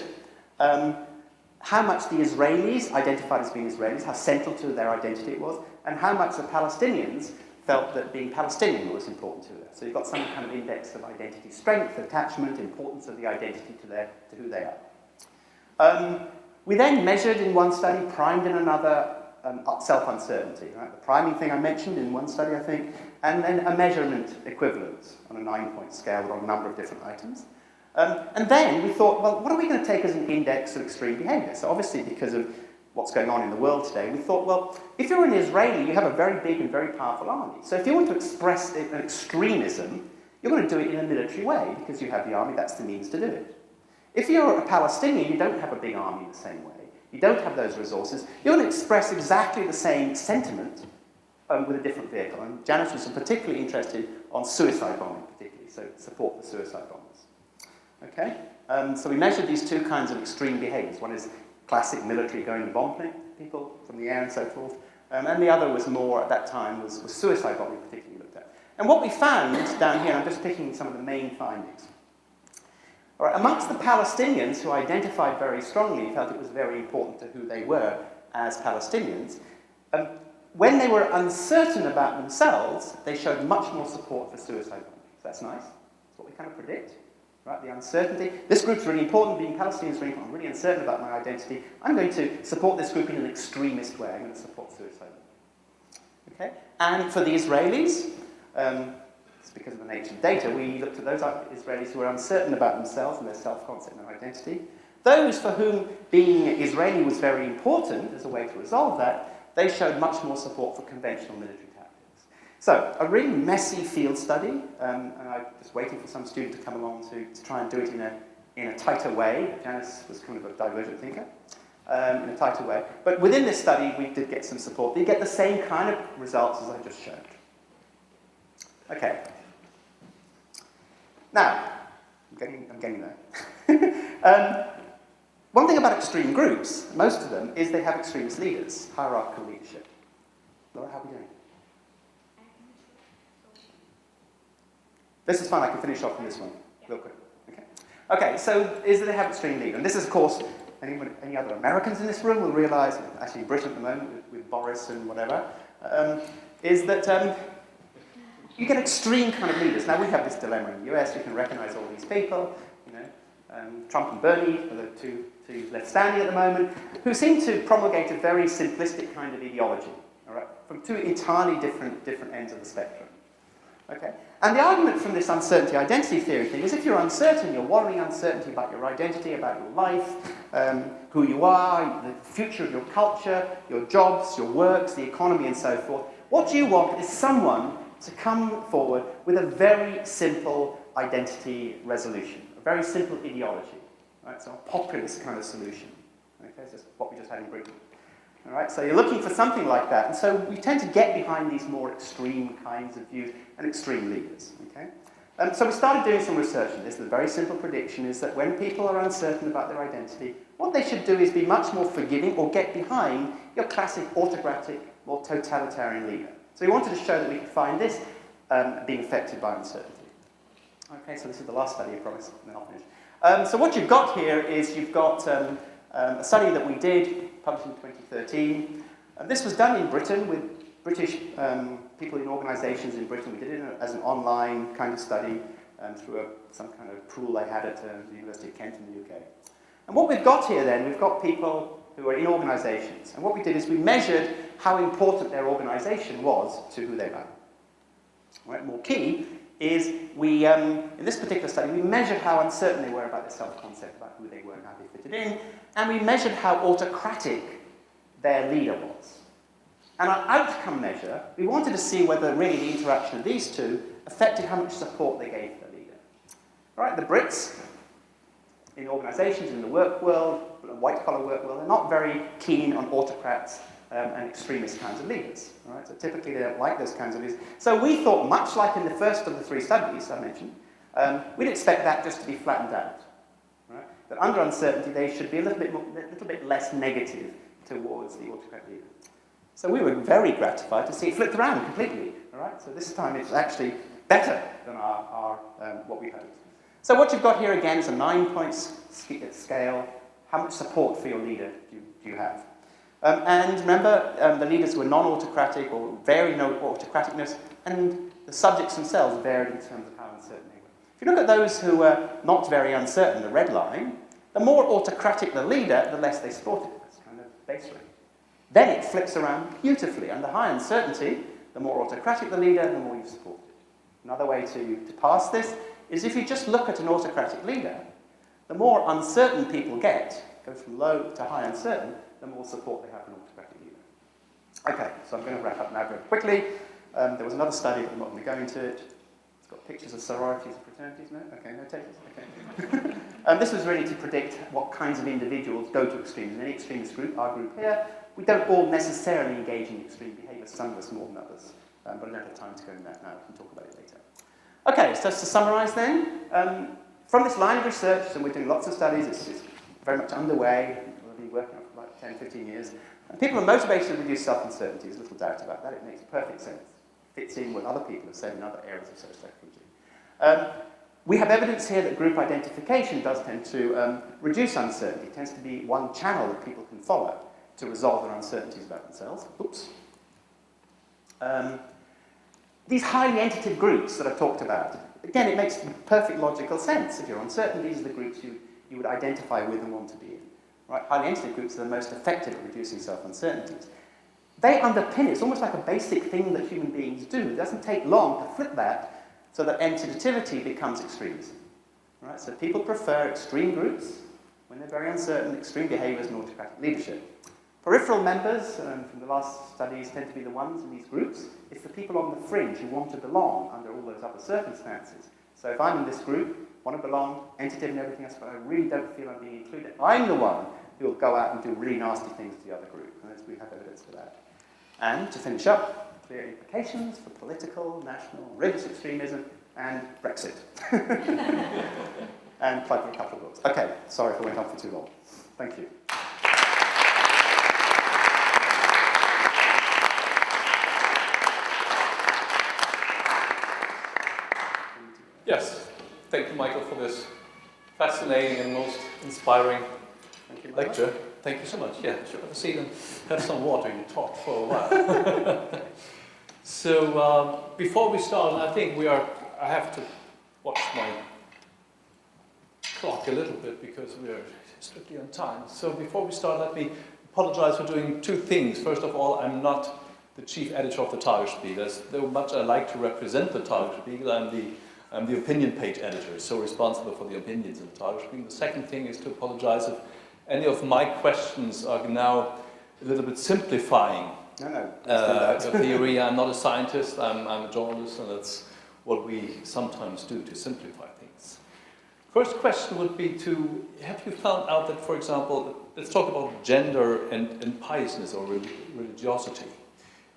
how much the Israelis identified as being Israelis, how central to their identity it was, and how much the Palestinians felt that being Palestinian was important to them. So you've got some kind of index of identity strength, attachment, importance of the identity to who they are. We then measured in one study, primed in another, self-uncertainty. Right? The priming thing I mentioned in one study, I think, and then a measurement equivalent on a 9-point scale on a number of different items. And then we thought, well, what are we going to take as an index of extreme behaviour? So obviously, because of what's going on in the world today, we thought, well, if you're an Israeli, you have a very big and very powerful army. So if you want to express an extremism, you're going to do it in a military way, because you have the army, that's the means to do it. If you're a Palestinian, you don't have a big army the same way. You don't have those resources. You're going to express exactly the same sentiment with a different vehicle. And Janice was particularly interested on suicide bombing, particularly, so support for suicide bombers. Okay? So we measured these 2 kinds of extreme behaviours. One is classic military going to bomb people from the air and so forth. And the other was more, at that time, was suicide bombing particularly looked at. And what we found down here, I'm just picking some of the main findings. All right, amongst the Palestinians who identified very strongly, felt it was very important to who they were as Palestinians, when they were uncertain about themselves, they showed much more support for suicide bombing. So that's nice. That's what we kind of predict. Right, the uncertainty. This group's really important. Being Palestinian is really important. I'm really uncertain about my identity. I'm going to support this group in an extremist way. I'm going to support suicide. Okay? And for the Israelis, it's because of the nature of data, we looked at those Israelis who were uncertain about themselves and their self-concept and their identity. Those for whom being Israeli was very important as a way to resolve that, they showed much more support for conventional military tactics. So, a really messy field study, and I'm just waiting for some student to come along to try and do it in a tighter way. Janice was kind of a divergent thinker, in a tighter way. But within this study, we did get some support. You get the same kind of results as I just showed. Okay. Now, I'm getting there. One thing about extreme groups, most of them, is they have extremist leaders, hierarchical leadership. Laura, how are we doing? This is fine, I can finish off on this one real quick. Okay, so is that they have extreme leader. And this is, of course, any other Americans in this room will realise, actually in Britain at the moment with Boris and whatever, is that you get extreme kind of leaders. Now we have this dilemma in the US, you can recognise all these people, you know, Trump and Bernie are the two left standing at the moment, who seem to promulgate a very simplistic kind of ideology, all right, from two entirely different ends of the spectrum. Okay? And the argument from this uncertainty identity theory thing is if you're uncertain, you're worrying uncertainty about your identity, about your life, who you are, the future of your culture, your jobs, your works, the economy, and so forth. What you want is someone to come forward with a very simple identity resolution, a very simple ideology. Right? So a populist kind of solution. Okay? It's just what we just had in Britain. All right? So you're looking for something like that. And so we tend to get behind these more extreme kinds of views and extreme leaders. Okay? So we started doing some research on this. The very simple prediction is that when people are uncertain about their identity, what they should do is be much more forgiving or get behind your classic autocratic or totalitarian leader. So we wanted to show that we could find this being affected by uncertainty. Okay, so this is the last study, I promise, and then I'll finish. So what you've got here is you've got a study that we did, published in 2013. This was done in Britain with British people in organisations in Britain. We did it as an online kind of study through some kind of pool they had at the University of Kent in the UK. And what we've got here then, we've got people who are in organisations. And what we did is we measured how important their organisation was to who they were. Right? More key is we, in this particular study, we measured how uncertain they were about their self-concept, about who they were and how they fitted in, and we measured how autocratic their leader was. And our outcome measure, we wanted to see whether really the interaction of these two affected how much support they gave their leader. All right, the Brits, in organisations, in the work world, white-collar work world, they're not very keen on autocrats and extremist kinds of leaders. All right? So typically they don't like those kinds of leaders. So we thought, much like in the first of the three studies I mentioned, we'd expect that just to be flattened out. Right? That under uncertainty they should be a little bit less negative towards the autocrat leader. So we were very gratified to see it flipped around completely. All right? So this time it's actually better than our what we hoped. So what you've got here again is a 9-point scale. How much support for your leader do you have? And remember, the leaders were non-autocratic or very no autocraticness, and the subjects themselves varied in terms of how uncertain they were. If you look at those who were not very uncertain, the red line, the more autocratic the leader, the less they supported it. That's kind of baseline. Then it flips around beautifully. Under high uncertainty, the more autocratic the leader, the more you support it. Another way to pass this is if you just look at an autocratic leader, the more uncertain people get, goes from low to high uncertain, the more support they have for an autocratic leader. Okay, so I'm going to wrap up now very quickly. There was another study, but I'm not going to go into it. It's got pictures of sororities and fraternities, no? Okay, no takers? Okay. This was really to predict what kinds of individuals go to extremes. In any extremist group, our group here, we don't all necessarily engage in extreme behaviour, some of us more than others. But I don't have time to go into that now, we can talk about it later. Okay, so to summarise then, from this line of research, and we're doing lots of studies, it's very much underway, we've been working on it for about 10, 15 years, and people are motivated to reduce self-uncertainty, there's little doubt about that, it makes perfect sense. Fits in what other people have said in other areas of social psychology. We have evidence here that group identification does tend to reduce uncertainty. It tends to be one channel that people can follow to resolve their uncertainties about themselves. Oops. These highly entitative groups that I've talked about, again, it makes perfect logical sense. If you're uncertain, these are the groups you would identify with and want to be in. Right? Highly entitative groups are the most effective at reducing self-uncertainties. They underpin it. It's almost like a basic thing that human beings do. It doesn't take long to flip that so that entitativity becomes extremism. Right? So people prefer extreme groups when they're very uncertain, extreme behaviours and autocratic leadership. Peripheral members, from the last studies, tend to be the ones in these groups. It's the people on the fringe who want to belong under all those other circumstances. So if I'm in this group, want to belong, entitative and everything else, but I really don't feel I'm being included, I'm the one who will go out and do really nasty things to the other group. And we have evidence for that. And to finish up, clear implications for political, national, religious extremism, and Brexit. And plug for a couple of books. Okay, sorry if I went on for too long. Thank you. Yes, thank you, Michael, for this fascinating and most inspiring Thank you very much. lecture. Thank you so much. Yeah, sure. Have a seat and have some water. You talked for a while. So before we start, I think I have to watch my clock a little bit because we are strictly on time. So before we start, let me apologize for doing two things. First of all, I'm not the chief editor of the Tagesspiegel. Though much I like to represent the Tagesspiegel, I'm the opinion page editor, so responsible for the opinions in the Tagesspiegel. The second thing is to apologize if any of my questions are now a little bit simplifying the theory. I'm not a scientist, I'm a journalist, and that's what we sometimes do to simplify things. First question would be have you found out that, for example, let's talk about gender and piousness or religiosity.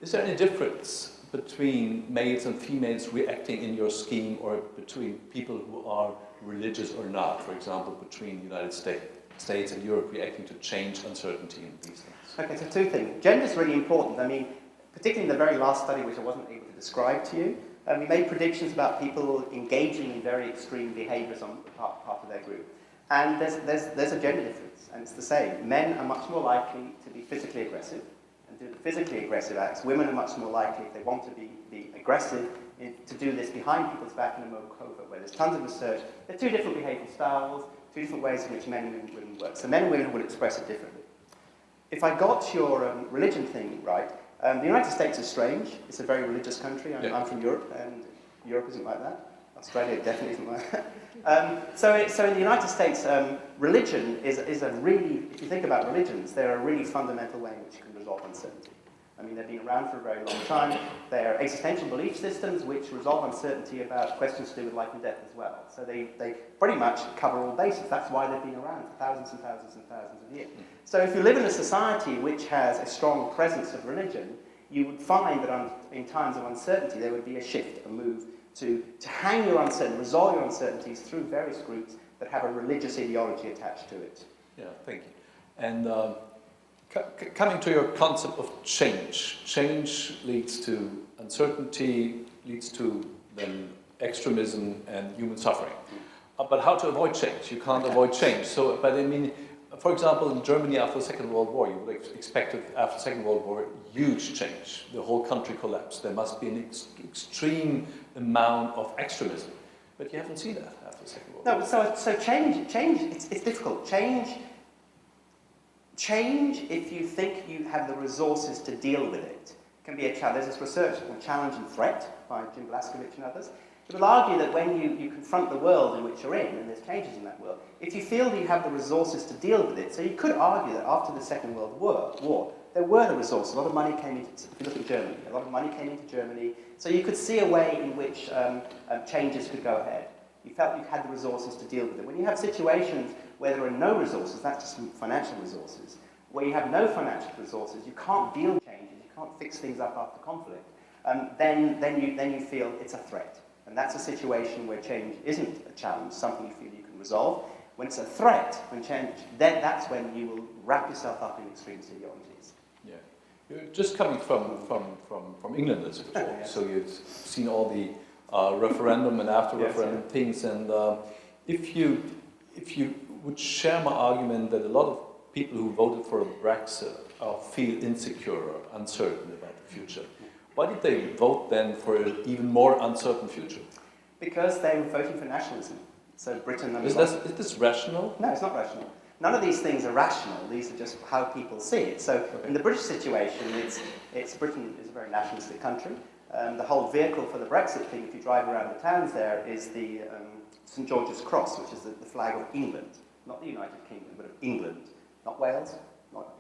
Is there any difference between males and females reacting in your scheme, or between people who are religious or not, for example, between the United States and Europe reacting to change, uncertainty, and these things? Okay, so two things. Gender is really important. I mean, particularly in the very last study, which I wasn't able to describe to you, we made predictions about people engaging in very extreme behaviours on part of their group. And there's a gender difference, and it's the same. Men are much more likely to be physically aggressive and do the physically aggressive acts. Women are much more likely, if they want to be aggressive, to do this behind people's back in a more covert way. There's tons of research. There are two different behavioural styles, two different ways in which men and women work. So men and women will express it differently. If I got your religion thing right, the United States is strange. It's a very religious country. I'm from Europe, and Europe isn't like that. Australia definitely isn't like that. So in the United States, religion is a really, if you think about religions, they're a really fundamental way in which you can resolve uncertainty. I mean, they've been around for a very long time. They're existential belief systems which resolve uncertainty about questions to do with life and death as well. So they pretty much cover all bases. That's why they've been around for thousands and thousands and thousands of years. So if you live in a society which has a strong presence of religion, you would find that in times of uncertainty there would be a shift, a move to hang your uncertainty, resolve your uncertainties through various groups that have a religious ideology attached to it. Yeah, thank you. And coming to your concept of change. Change leads to uncertainty, leads to then extremism and human suffering. But how to avoid change? You can't avoid change. So, but I mean, for example, in Germany after the Second World War, you would expect after the Second World War, huge change. The whole country collapsed. There must be an extreme amount of extremism. But you haven't seen that after the Second World War. No, so change, it's difficult. Change, if you think you have the resources to deal with it, can be a challenge. There's this research called Challenge and Threat by Jim Blaskovich and others. It will argue that when you confront the world in which you're in, and there's changes in that world, if you feel that you have the resources to deal with it, so you could argue that after the Second World War, there were the resources. A lot of money came into, if you look at Germany, a lot of money came into Germany, so you could see a way in which changes could go ahead. You felt you had the resources to deal with it. When you have situations where there are no resources, that's just financial resources, where you have no financial resources, you can't deal with changes, you can't fix things up after conflict, then you feel it's a threat. And that's a situation where change isn't a challenge, something you feel you can resolve. When it's a threat, when change, then that's when you will wrap yourself up in extremist ideologies. Yeah. You're just coming from England as before, Yes. so you've seen all the referendum and after referendum things, and if you would share my argument that a lot of people who voted for Brexit feel insecure or uncertain about the future, why did they vote then for an even more uncertain future? Because they were voting for nationalism. So Britain... Is this rational? No, it's not rational. None of these things are rational. These are just how people see it. So in the British situation, Britain is a very nationalistic country. The whole vehicle for the Brexit thing, if you drive around the towns there, is the St George's Cross, which is the flag of England. Not the United Kingdom, but of England. Not Wales, not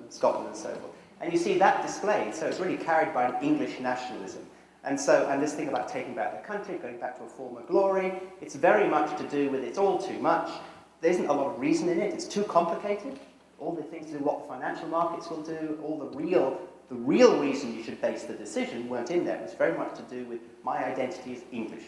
Scotland and so forth. And you see that displayed, so it's really carried by an English nationalism. And this thing about taking back the country, going back to a former glory, it's very much to do with it's all too much. There isn't a lot of reason in it, it's too complicated. All the things to do what the financial markets will do, all the real reason you should base the decision weren't in there. It was very much to do with my identity is English.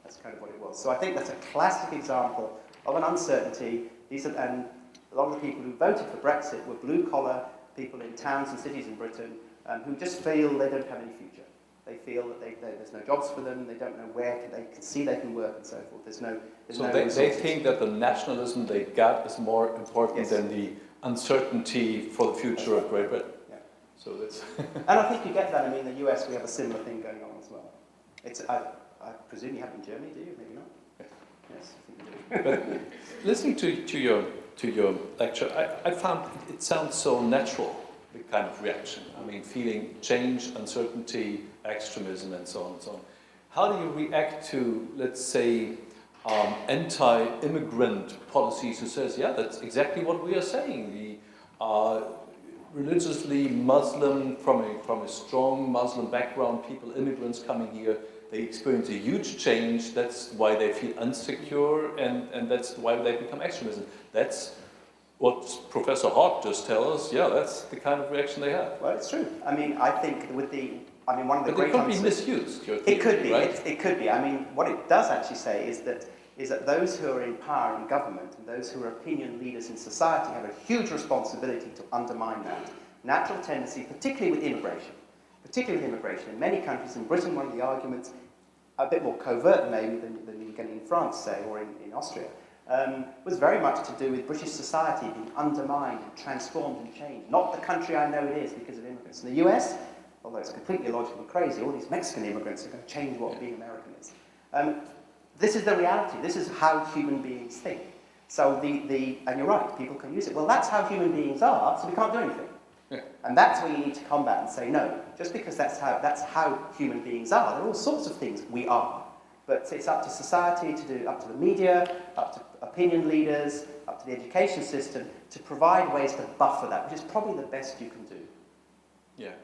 That's kind of what it was. So I think that's a classic example of an uncertainty. And a lot of the people who voted for Brexit were blue-collar people in towns and cities in Britain who just feel they don't have any future. They feel that there's no jobs for them. They don't know where they can see they can work and so forth. They think that the nationalism they got is more important than the uncertainty for the future of Great Britain. Yeah. So that's and I think you get that. I mean, in the US we have a similar thing going on as well. I presume you have it in Germany, do you? Maybe not. Yes, I think you do. But listening to your lecture, I found it sounds so natural, the kind of reaction. I mean, feeling change, uncertainty, extremism, and so on and so on. How do you react to, let's say, anti-immigrant policies who says, yeah, that's exactly what we are saying. The religiously Muslim, from a strong Muslim background, people, immigrants coming here, they experience a huge change. That's why they feel insecure, and that's why they become extremism. That's what Professor Hogg just tells us. Yeah, that's the kind of reaction they have. Well, it's true. I mean, I think one of the But great it could be answers, misused. Your it could be. right? It could be. I mean, what it does actually say is that those who are in power in government and those who are opinion leaders in society have a huge responsibility to undermine that natural tendency, particularly with immigration. In many countries, in Britain, one of the arguments, a bit more covert maybe than you get in France, say, or in Austria, was very much to do with British society being undermined and transformed and changed. Not the country I know it is because of immigrants. In the US, although it's completely illogical and crazy, all these Mexican immigrants are going to change what being American is. This is the reality. This is how human beings think. So and you're right, people can use it. Well, that's how human beings are, so we can't do anything. Yeah. And that's where you need to combat and say, no, just because that's how human beings are, there are all sorts of things we are. But it's up to society to do, up to the media, up to opinion leaders, up to the education system, to provide ways to buffer that, which is probably the best you can do. Yeah.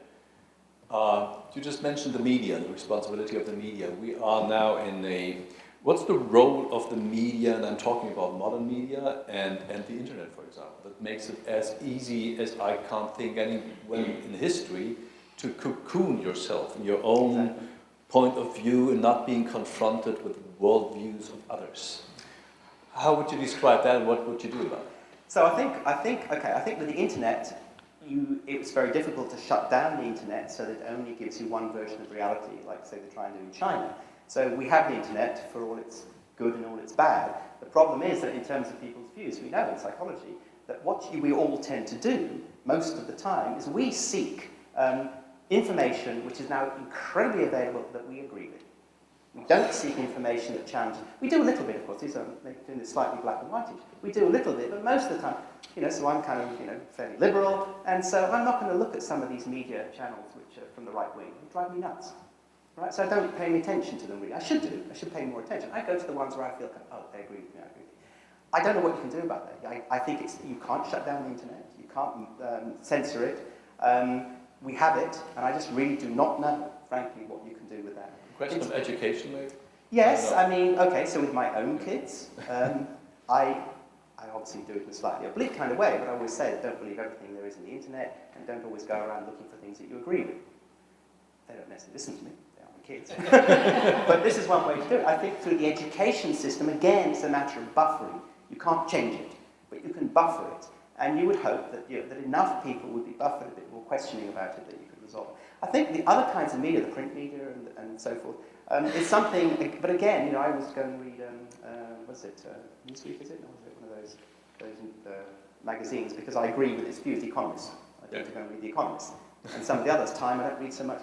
You just mentioned the media, the responsibility of the media. We are now in what's the role of the media, and I'm talking about modern media and the internet, for example, that makes it as easy as I can't think anyone in history to cocoon yourself in your own point of view and not being confronted with worldviews of others. How would you describe that, and what would you do about it? So I think with the internet, it was very difficult to shut down the internet so that it only gives you one version of reality, like say they're trying to do in China. So we have the internet for all its good and all its bad. The problem is that in terms of people's views, we know in psychology that what we all tend to do most of the time is we seek information which is now incredibly available that we agree with. We don't seek information that challenges. We do a little bit, of course. These are doing this slightly black and whitish. We do a little bit, but most of the time, so I'm kind of, fairly liberal, and so I'm not going to look at some of these media channels which are from the right wing. They drive me nuts. Right? So I don't pay any attention to them really. I should do. I should pay more attention. I go to the ones where I feel, they agree with me, I agree with you. I don't know what you can do about that. I think you can't shut down the internet. You can't censor it. We have it, and I just really do not know, frankly, what you can do with that. Question of education, maybe? Yes, so with my own kids, I obviously do it in a slightly oblique kind of way, but I always say that don't believe everything there is in the internet, and don't always go around looking for things that you agree with. They don't necessarily listen to me. Kids. But this is one way to do it. I think through the education system, again, it's a matter of buffering. You can't change it, but you can buffer it. And you would hope that, that enough people would be buffered a bit more questioning about it that you could resolve. I think the other kinds of media, the print media and so forth, is something, but again, I was going to read, Newsweek, is it? Or was it one of those magazines? Because I agree with its views, The Economist. I tend to go and read The Economist. And some of the others, Time, I don't read so much.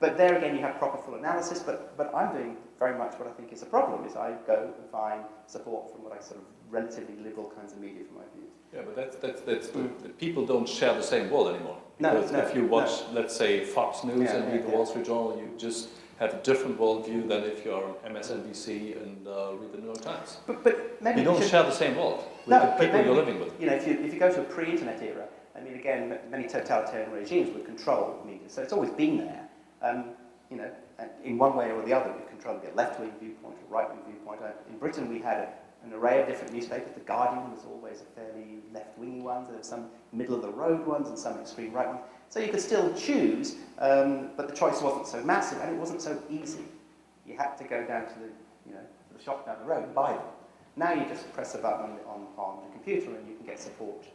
But there again, you have proper full analysis, but I'm doing very much what I think is a problem, is I go and find support from what I sort of relatively liberal kinds of media for my views. Yeah, but that's people don't share the same world anymore. Because if you watch, let's say, Fox News and read the Wall Street Journal, you just have a different worldview than if you're on MSNBC and read the New York Times. But maybe you don't share the same world with the people you're living with. If you go to a pre-internet era, again, many totalitarian regimes would control media, so it's always been there. In one way or the other, we control the left-wing viewpoint or right-wing viewpoint. In Britain, we had an array of different newspapers. The Guardian was always a fairly left-wingy one. There were some middle-of-the-road ones and some extreme right ones. So you could still choose, but the choice wasn't so massive and it wasn't so easy. You had to go down to the shop down the road and buy them. Now you just press a button on the computer and you can get support.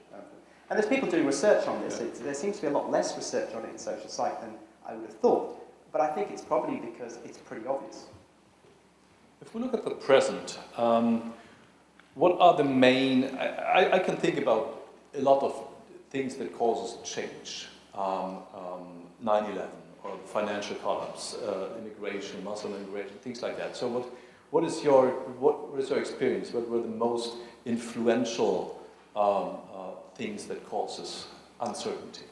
And there's people doing research on this. There seems to be a lot less research on it in social psych than I would have thought. But I think it's probably because it's pretty obvious. If we look at the present, what are the main... I can think about a lot of things that causes change. 9/11, or the financial collapse, immigration, Muslim immigration, things like that. So what is your experience? What were the most influential things that causes uncertainty?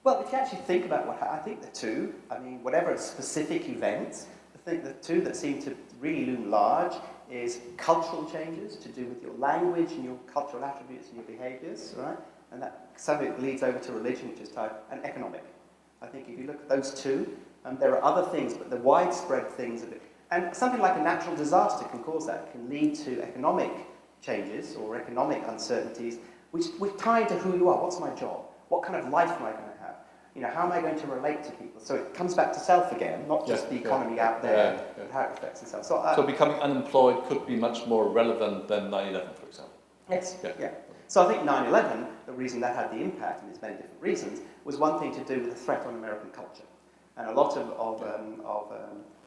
Well, if you actually think about I think the two, I mean, whatever specific events, I think the two that seem to really loom large is cultural changes to do with your language and your cultural attributes and your behaviours, right? And that some of it leads over to religion, which is and economic. I think if you look at those two, there are other things, but the widespread things of it. And something like a natural disaster can cause that, can lead to economic changes or economic uncertainties, which tie into who you are. What's my job? What kind of life am I going to have? You know, how am I going to relate to people? So it comes back to self again, not just the economy out there, and how it affects itself. So becoming unemployed could be much more relevant than 9/11, for example. Yes, yeah. So I think 9/11, the reason that had the impact, and there's many different reasons, was one thing to do with the threat on American culture. And a lot of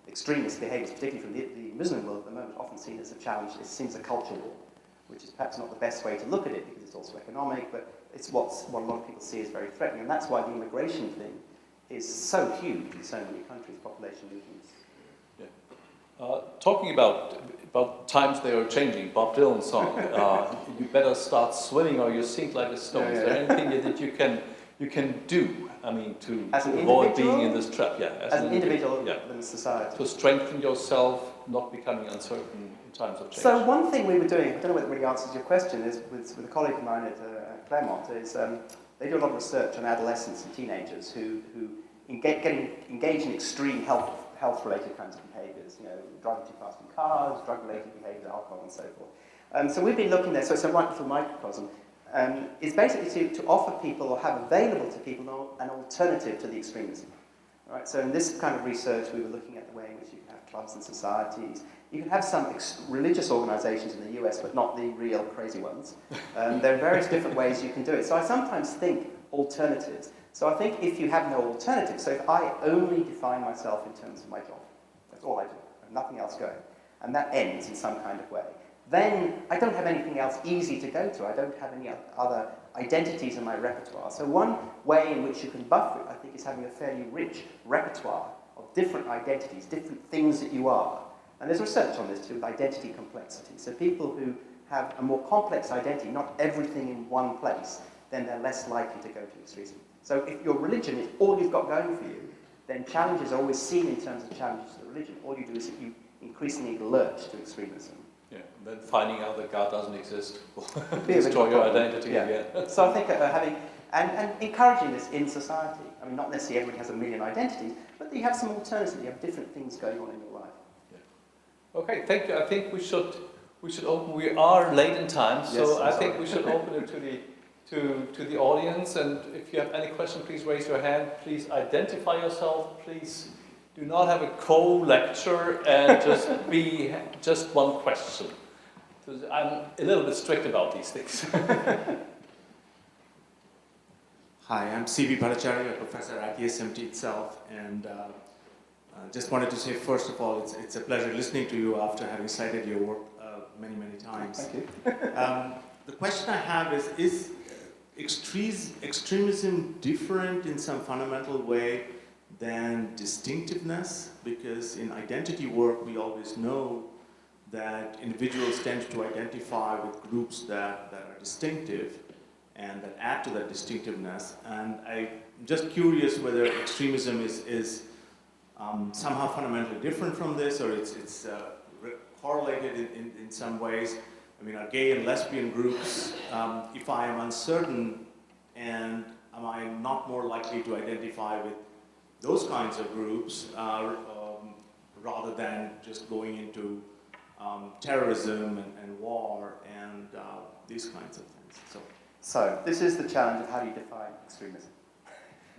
extremist behaviours, particularly from the Muslim world at the moment, often seen as a challenge. It seems a culture war, which is perhaps not the best way to look at it because it's also economic, but it's what a lot of people see as very threatening. And that's why the immigration thing is so huge in so many countries, population movements. Yeah. Talking about times they are changing, Bob Dylan's song, you better start swimming or you sink like a stone. Is there anything that you can do, I mean, to avoid being in this trap? Yeah, as an individual in society. To strengthen yourself, not becoming uncertain in times of change. So one thing we were doing, I don't know whether it really answers your question, is with a colleague of mine at Claremont, is they do a lot of research on adolescents and teenagers who engage in extreme health-related kinds of behaviours, you know, driving too fast in cars, drug-related behaviours, alcohol and so forth. So we've been looking there, so it's a wonderful microcosm, is basically to offer people or have available to people an alternative to the extremism. Right? So in this kind of research we were looking at the way in which you can have clubs and societies. You can have some religious organisations in the US, but not the real crazy ones. There are various different ways you can do it. So I sometimes think alternatives. So I think if you have no alternative, so if I only define myself in terms of my job, that's all I do, I have nothing else going, and that ends in some kind of way, then I don't have anything else easy to go to. I don't have any other identities in my repertoire. So one way in which you can buffer it, I think, is having a fairly rich repertoire of different identities, different things that you are. And there's research on this too, with identity complexity. So people who have a more complex identity, not everything in one place, then they're less likely to go to extremism. So if your religion is all you've got going for you, then challenges are always seen in terms of challenges to the religion. All you do is you increasingly lurch to extremism. Yeah, and then finding out that God doesn't exist will destroy your identity again. So I think having, and encouraging this in society. I mean, not necessarily everybody has a million identities, but you have some alternatives, you have different things going on in your life. Yeah. Okay, thank you. I think we should open, we are late in time, so yes, I think we should open it to the audience, and if you have any question, please raise your hand. Please identify yourself. Please do not have a co-lecture and just one question. I'm a little bit strict about these things. Hi, I'm C.V. Bhattacharya, a professor at ESMT itself, and just wanted to say, first of all, it's a pleasure listening to you after having cited your work many, many times. Thank you. The question I have is extremism different in some fundamental way than distinctiveness? Because in identity work, we always know that individuals tend to identify with groups that are distinctive and that add to that distinctiveness. And I'm just curious whether extremism is somehow fundamentally different from this, or it's correlated in some ways. I mean, are gay and lesbian groups, if I am uncertain, and am I not more likely to identify with those kinds of groups rather than just going into terrorism and war and these kinds of things? So this is the challenge of how do you define extremism.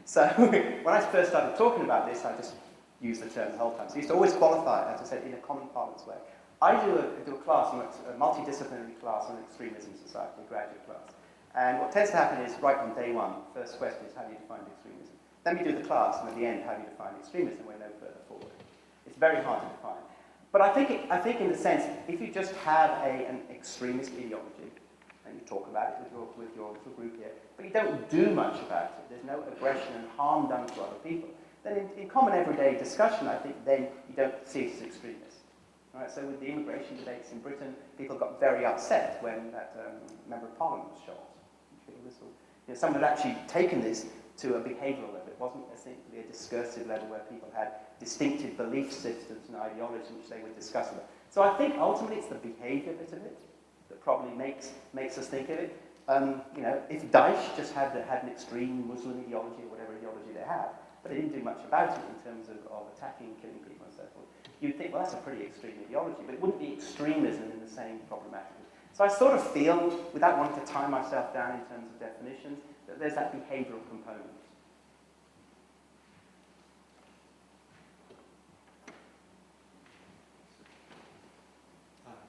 So when I first started talking about this, I just used the term the whole time. So I used to always qualify it, as I said, in a common parlance way. I do a class, a multidisciplinary class on extremism society, a graduate class. And what tends to happen is, right on day one, first question is, how do you define extremism? Then we do the class, and at the end, how do you define extremist? And we're no further forward. It's very hard to define. But I think in the sense, if you just have an extremist ideology, and you talk about it with your little group here, but you don't do much about it, there's no aggression and harm done to other people, then in common everyday discussion, I think then you don't see it as extremist. Right? So with the immigration debates in Britain, people got very upset when that member of parliament was shot. Someone had actually taken this to a behavioural level. It wasn't simply a discursive level where people had distinctive belief systems and ideologies which they would discuss about. So I think ultimately it's the behaviour bit of it that probably makes us think of it. If Daesh just had an extreme Muslim ideology or whatever ideology they have, but they didn't do much about it in terms of attacking, killing people and so forth, you'd think, well, that's a pretty extreme ideology, but it wouldn't be extremism in the same problematic. So I sort of feel, without wanting to tie myself down in terms of definitions, that there's that behavioural component.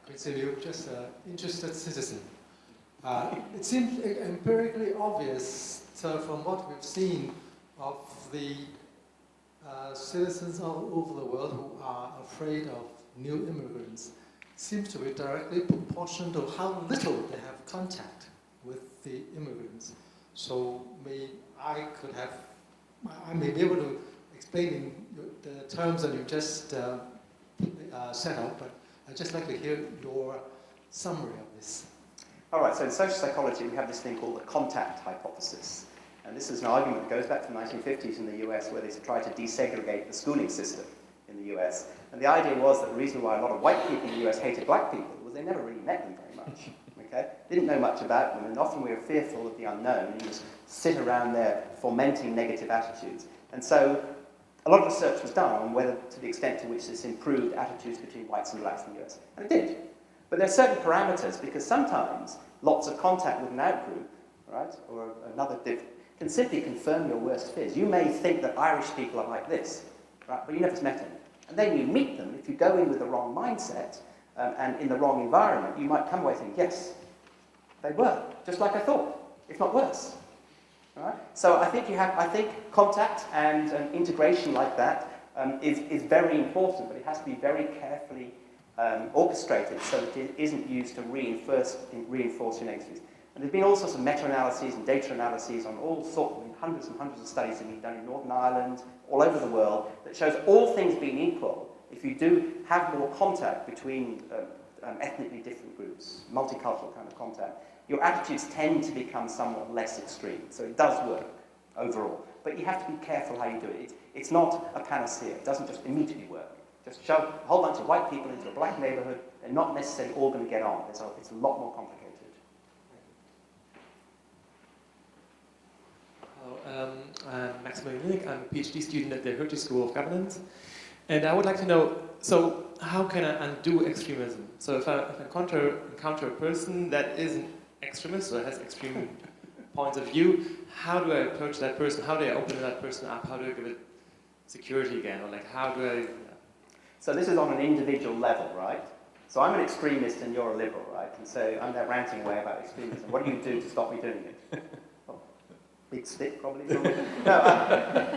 Consider just an interested citizen. It seems empirically obvious from what we've seen of the citizens all over the world who are afraid of new immigrants seems to be directly proportional to how little they have contact with the immigrants. So I may be able to explain in the terms that you just set out, but I'd just like to hear your summary of this. All right, so in social psychology, we have this thing called the contact hypothesis. And this is an argument that goes back to the 1950s in the US, where they tried to desegregate the schooling system in the US. And the idea was that the reason why a lot of white people in the US hated black people was they never really met them very much. Okay? Didn't know much about them, and often we were fearful of the unknown, and you just sit around there fomenting negative attitudes. And so a lot of research was done on whether, to the extent to which this improved attitudes between whites and blacks in the US. And it did. But there are certain parameters, because sometimes lots of contact with an outgroup, right, or another can simply confirm your worst fears. You may think that Irish people are like this, right, but you never met them. And then you meet them. If you go in with the wrong mindset and in the wrong environment, you might come away thinking, yes, they were, just like I thought, if not worse. All right? So I think contact and integration like that is very important, but it has to be very carefully orchestrated so that it isn't used to reinforce your negatives. And there's been all sorts of meta-analyses and data analyses on all sorts, hundreds and hundreds of studies that have been done in Northern Ireland, all over the world, that shows all things being equal, if you do have more contact between ethnically different groups, multicultural kind of contact, your attitudes tend to become somewhat less extreme. So it does work overall. But you have to be careful how you do it. It's not a panacea. It doesn't just immediately work. Just shove a whole bunch of white people into a black neighborhood, they're not necessarily all going to get on. It's a lot more complicated. Hello, I'm Maximilian Lehming. I'm a PhD student at the Hertie School of Governance. And I would like to know, so how can I undo extremism? So if I encounter a person that is an extremist or has extreme points of view, how do I approach that person? How do I open that person up? How do I give it security again? Or like, how do I... So this is on an individual level, right? So I'm an extremist and you're a liberal, right? And so I'm there ranting away about extremism. What do you do to stop me doing it? Oh, big stick, probably. No,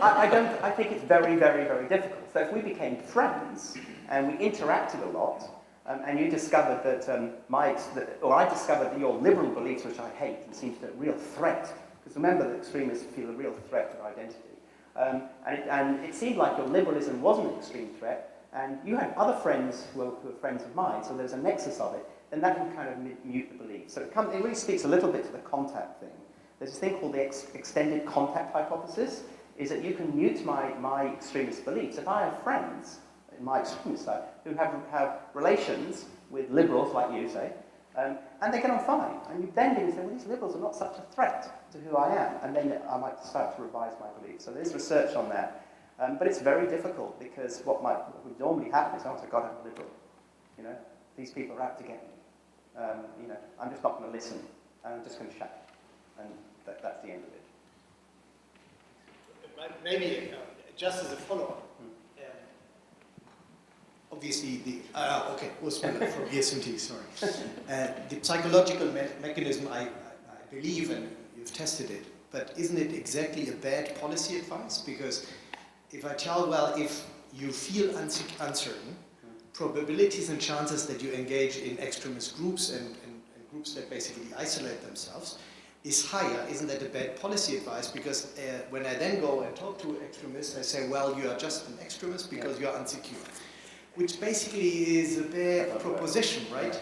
I think it's very, very, very difficult. So if we became friends and we interacted a lot, and you discovered that I discovered that your liberal beliefs, which I hate, and seems to be a real threat, because remember that extremists feel a real threat to identity. And it seemed like your liberalism wasn't an extreme threat, and you had other friends who were friends of mine, so there's a nexus of it, then that can kind of mute the belief. So it really speaks a little bit to the contact thing. There's this thing called the extended contact hypothesis, is that you can mute my extremist beliefs. If I have friends, in my extremist side, who have relations with liberals, like you say, and they get on fine, and you then begin to say, well, these liberals are not such a threat to who I am, and then I might start to revise my beliefs. So there's research on that. But it's very difficult because what would normally happen is, oh, so God, I'm a liberal. You know, these people are out to get me. You know, I'm just not going to listen, and I'm just going to shout, and that's the end of it. Maybe just as a follow-up, obviously Osman from ESMT, sorry. The psychological mechanism, I believe, and you've tested it, but isn't it exactly a bad policy advice? Because if I tell, well, if you feel uncertain, probabilities and chances that you engage in extremist groups and groups that basically isolate themselves is higher. Isn't that a bad policy advice? Because when I then go and talk to extremists, I say, well, you are just an extremist because you are insecure, which basically is a bad proposition, right?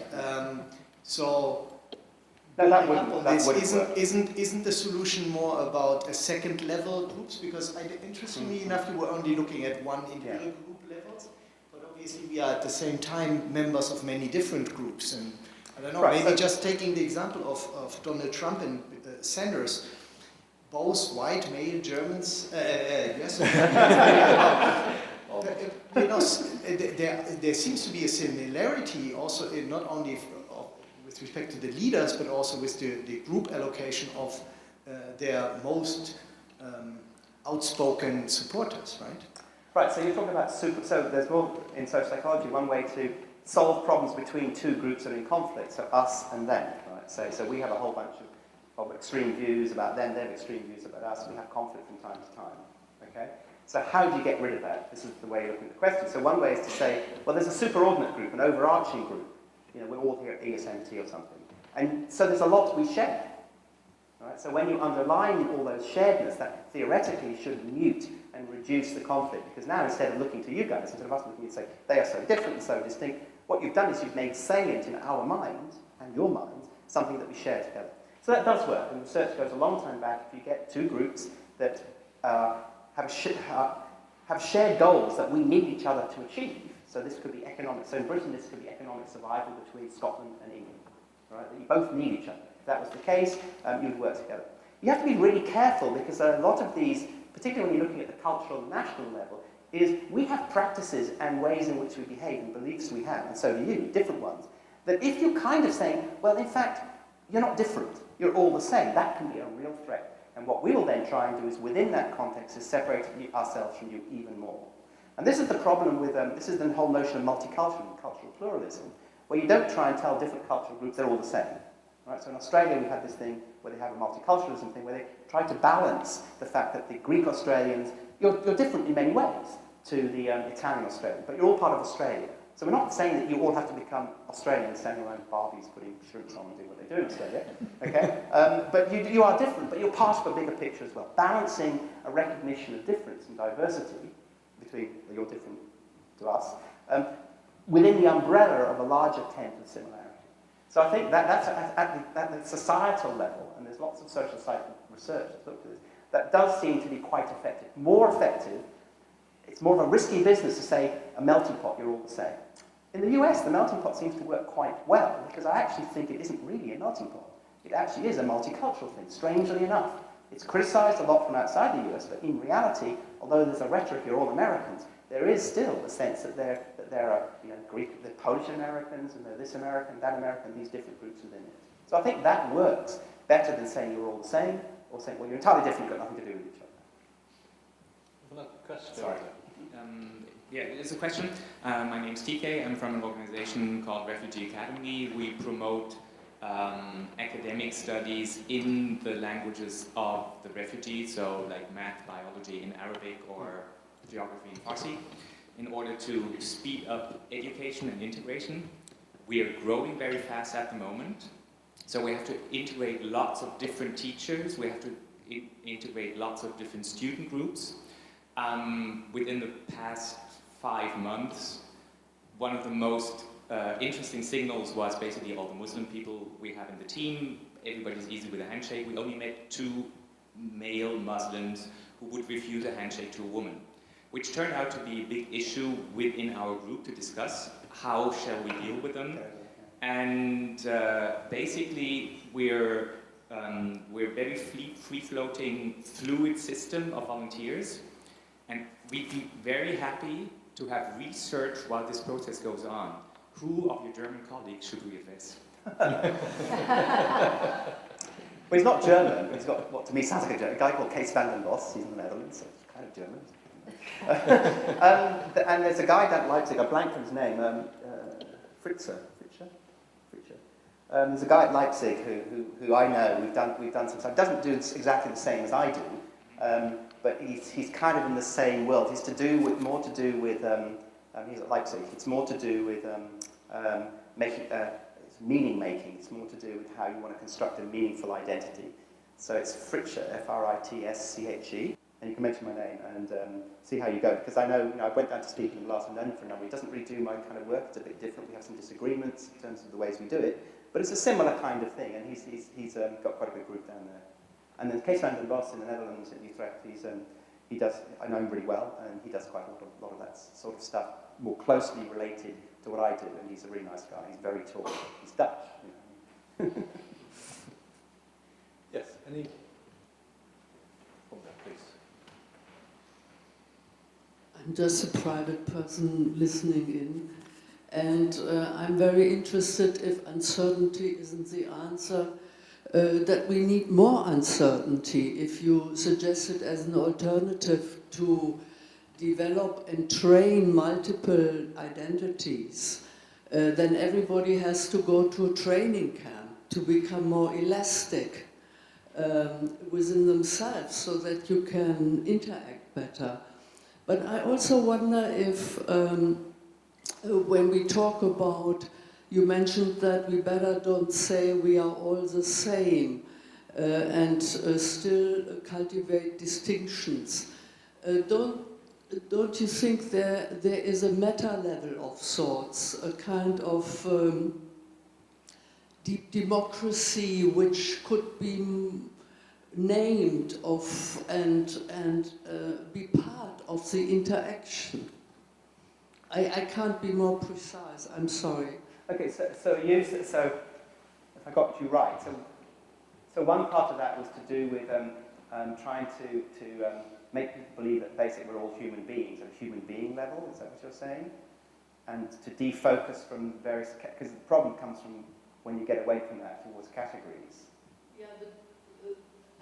So isn't the solution more about a second level groups? Because interestingly enough, you were only looking at one individual group levels, but obviously we are at the same time members of many different groups. And I don't know, maybe just taking the example of Donald Trump and Sanders, both white male Germans, yes. You know, there seems to be a similarity also in not only with respect to the leaders, but also with the group allocation of their most outspoken supporters, right? Right, so you're talking about so there's more in social psychology, one way to solve problems between two groups that are in conflict, so us and them, right? So we have a whole bunch of extreme views about them, they have extreme views about us, we have conflict from time to time, okay? So how do you get rid of that? This is the way you're looking at the question. So one way is to say, well, there's a superordinate group, an overarching group. You know, we're all here at ESMT or something. And so there's a lot we share. Right? So when you underline all those sharedness, that theoretically should mute and reduce the conflict. Because now instead of looking to you guys, instead of us looking and say, they are so different and so distinct, what you've done is you've made salient in our minds and your minds something that we share together. So that does work. And research goes a long time back. If you get two groups that have shared goals that we need each other to achieve, so this could be economic. So in Britain, this could be economic survival between Scotland and England, right? That you both need each other. If that was the case, you would work together. You have to be really careful because a lot of these, particularly when you're looking at the cultural and national level, is we have practices and ways in which we behave and beliefs we have, and so do you, different ones, that if you're kind of saying, well, in fact, you're not different, you're all the same, that can be a real threat. And what we will then try and do is, within that context, is separate ourselves from you even more. And this is the problem with, this is the whole notion of multicultural and cultural pluralism, where you don't try and tell different cultural groups they're all the same. Right? So in Australia, we have this thing where they have a multiculturalism thing, where they try to balance the fact that the Greek Australians, you're different in many ways to the Italian Australian, but you're all part of Australia. So we're not saying that you all have to become Australians, standing around Barbies, putting shirts on and doing what they do in Australia, okay? But you are different, but you're part of a bigger picture as well. Balancing a recognition of difference and diversity between you're different to us, within the umbrella of a larger tent of similarity. So I think that's at the societal level, and there's lots of social psych research that's looked at this, that does seem to be quite effective. More effective, it's more of a risky business to say, a melting pot, you're all the same. In the US, the melting pot seems to work quite well, because I actually think it isn't really a melting pot. It actually is a multicultural thing, strangely enough. It's criticized a lot from outside the US, but in reality, although there's a rhetoric, you're all Americans, there is still a sense that there are Greek, the Polish Americans, and they're this American, that American, these different groups within it. So I think that works better than saying you're all the same, or saying, well, you're entirely different, you've got nothing to do with each other. Sorry. Yeah, it's a question. My name's TK. I'm from an organization called Refugee Academy. We promote academic studies in the languages of the refugees, so like math, biology in Arabic, or geography in Farsi, in order to speed up education and integration. We are growing very fast at the moment, so we have to integrate lots of different teachers. We have to integrate lots of different student groups. Within the past 5 months, one of the most interesting signals was basically all the Muslim people we have in the team. Everybody's easy with a handshake. We only met 2 male Muslims who would refuse a handshake to a woman, which turned out to be a big issue within our group to discuss. How shall we deal with them? And basically, we're very free-floating, fluid system of volunteers. And we'd be very happy to have research while this process goes on. Who of your German colleagues should we address? Well, he's not German, but he's got what to me sounds like a German. A guy called Kees van den Bos, he's in the Netherlands, so it's kind of German. And there's a guy down Leipzig, I blanked on his name, Fritzer. There's a guy at Leipzig who I know, we've done some stuff, doesn't do exactly the same as I do, but he's kind of in the same world. He's more to do with he's at Leipzig, it's more to do with it's meaning making, it's more to do with how you want to construct a meaningful identity. So it's Fritzsche, F-R-I-T-S-C-H-E, and you can mention my name and see how you go, because I know, I went down to speak in last London for a number. He doesn't really do my kind of work, it's a bit different, we have some disagreements in terms of the ways we do it, but it's a similar kind of thing, and he's got quite a good group down there. And then Kees van den Bos in the Netherlands, in Utrecht, he does, I know him really well, and he does quite a lot of that sort of stuff, more closely related to what I do, and he's a really nice guy. He's very tall. He's Dutch. You know. Yes, any? From there, please. I'm just a private person listening in, and I'm very interested if uncertainty isn't the answer, that we need more uncertainty. If you suggest it as an alternative to develop and train multiple identities, then everybody has to go to a training camp to become more elastic within themselves so that you can interact better. But I also wonder if when we talk about, you mentioned that we better don't say we are all the same and still cultivate distinctions. Don't you think there is a meta level of sorts, a kind of deep democracy which could be named of and be part of the interaction? I can't be more precise, I'm sorry. Okay, so if I got you right, so one part of that was to do with trying to make people believe that basically we're all human beings at a human being level, is that what you're saying? And to defocus from various, because the problem comes from when you get away from that towards categories. Yeah,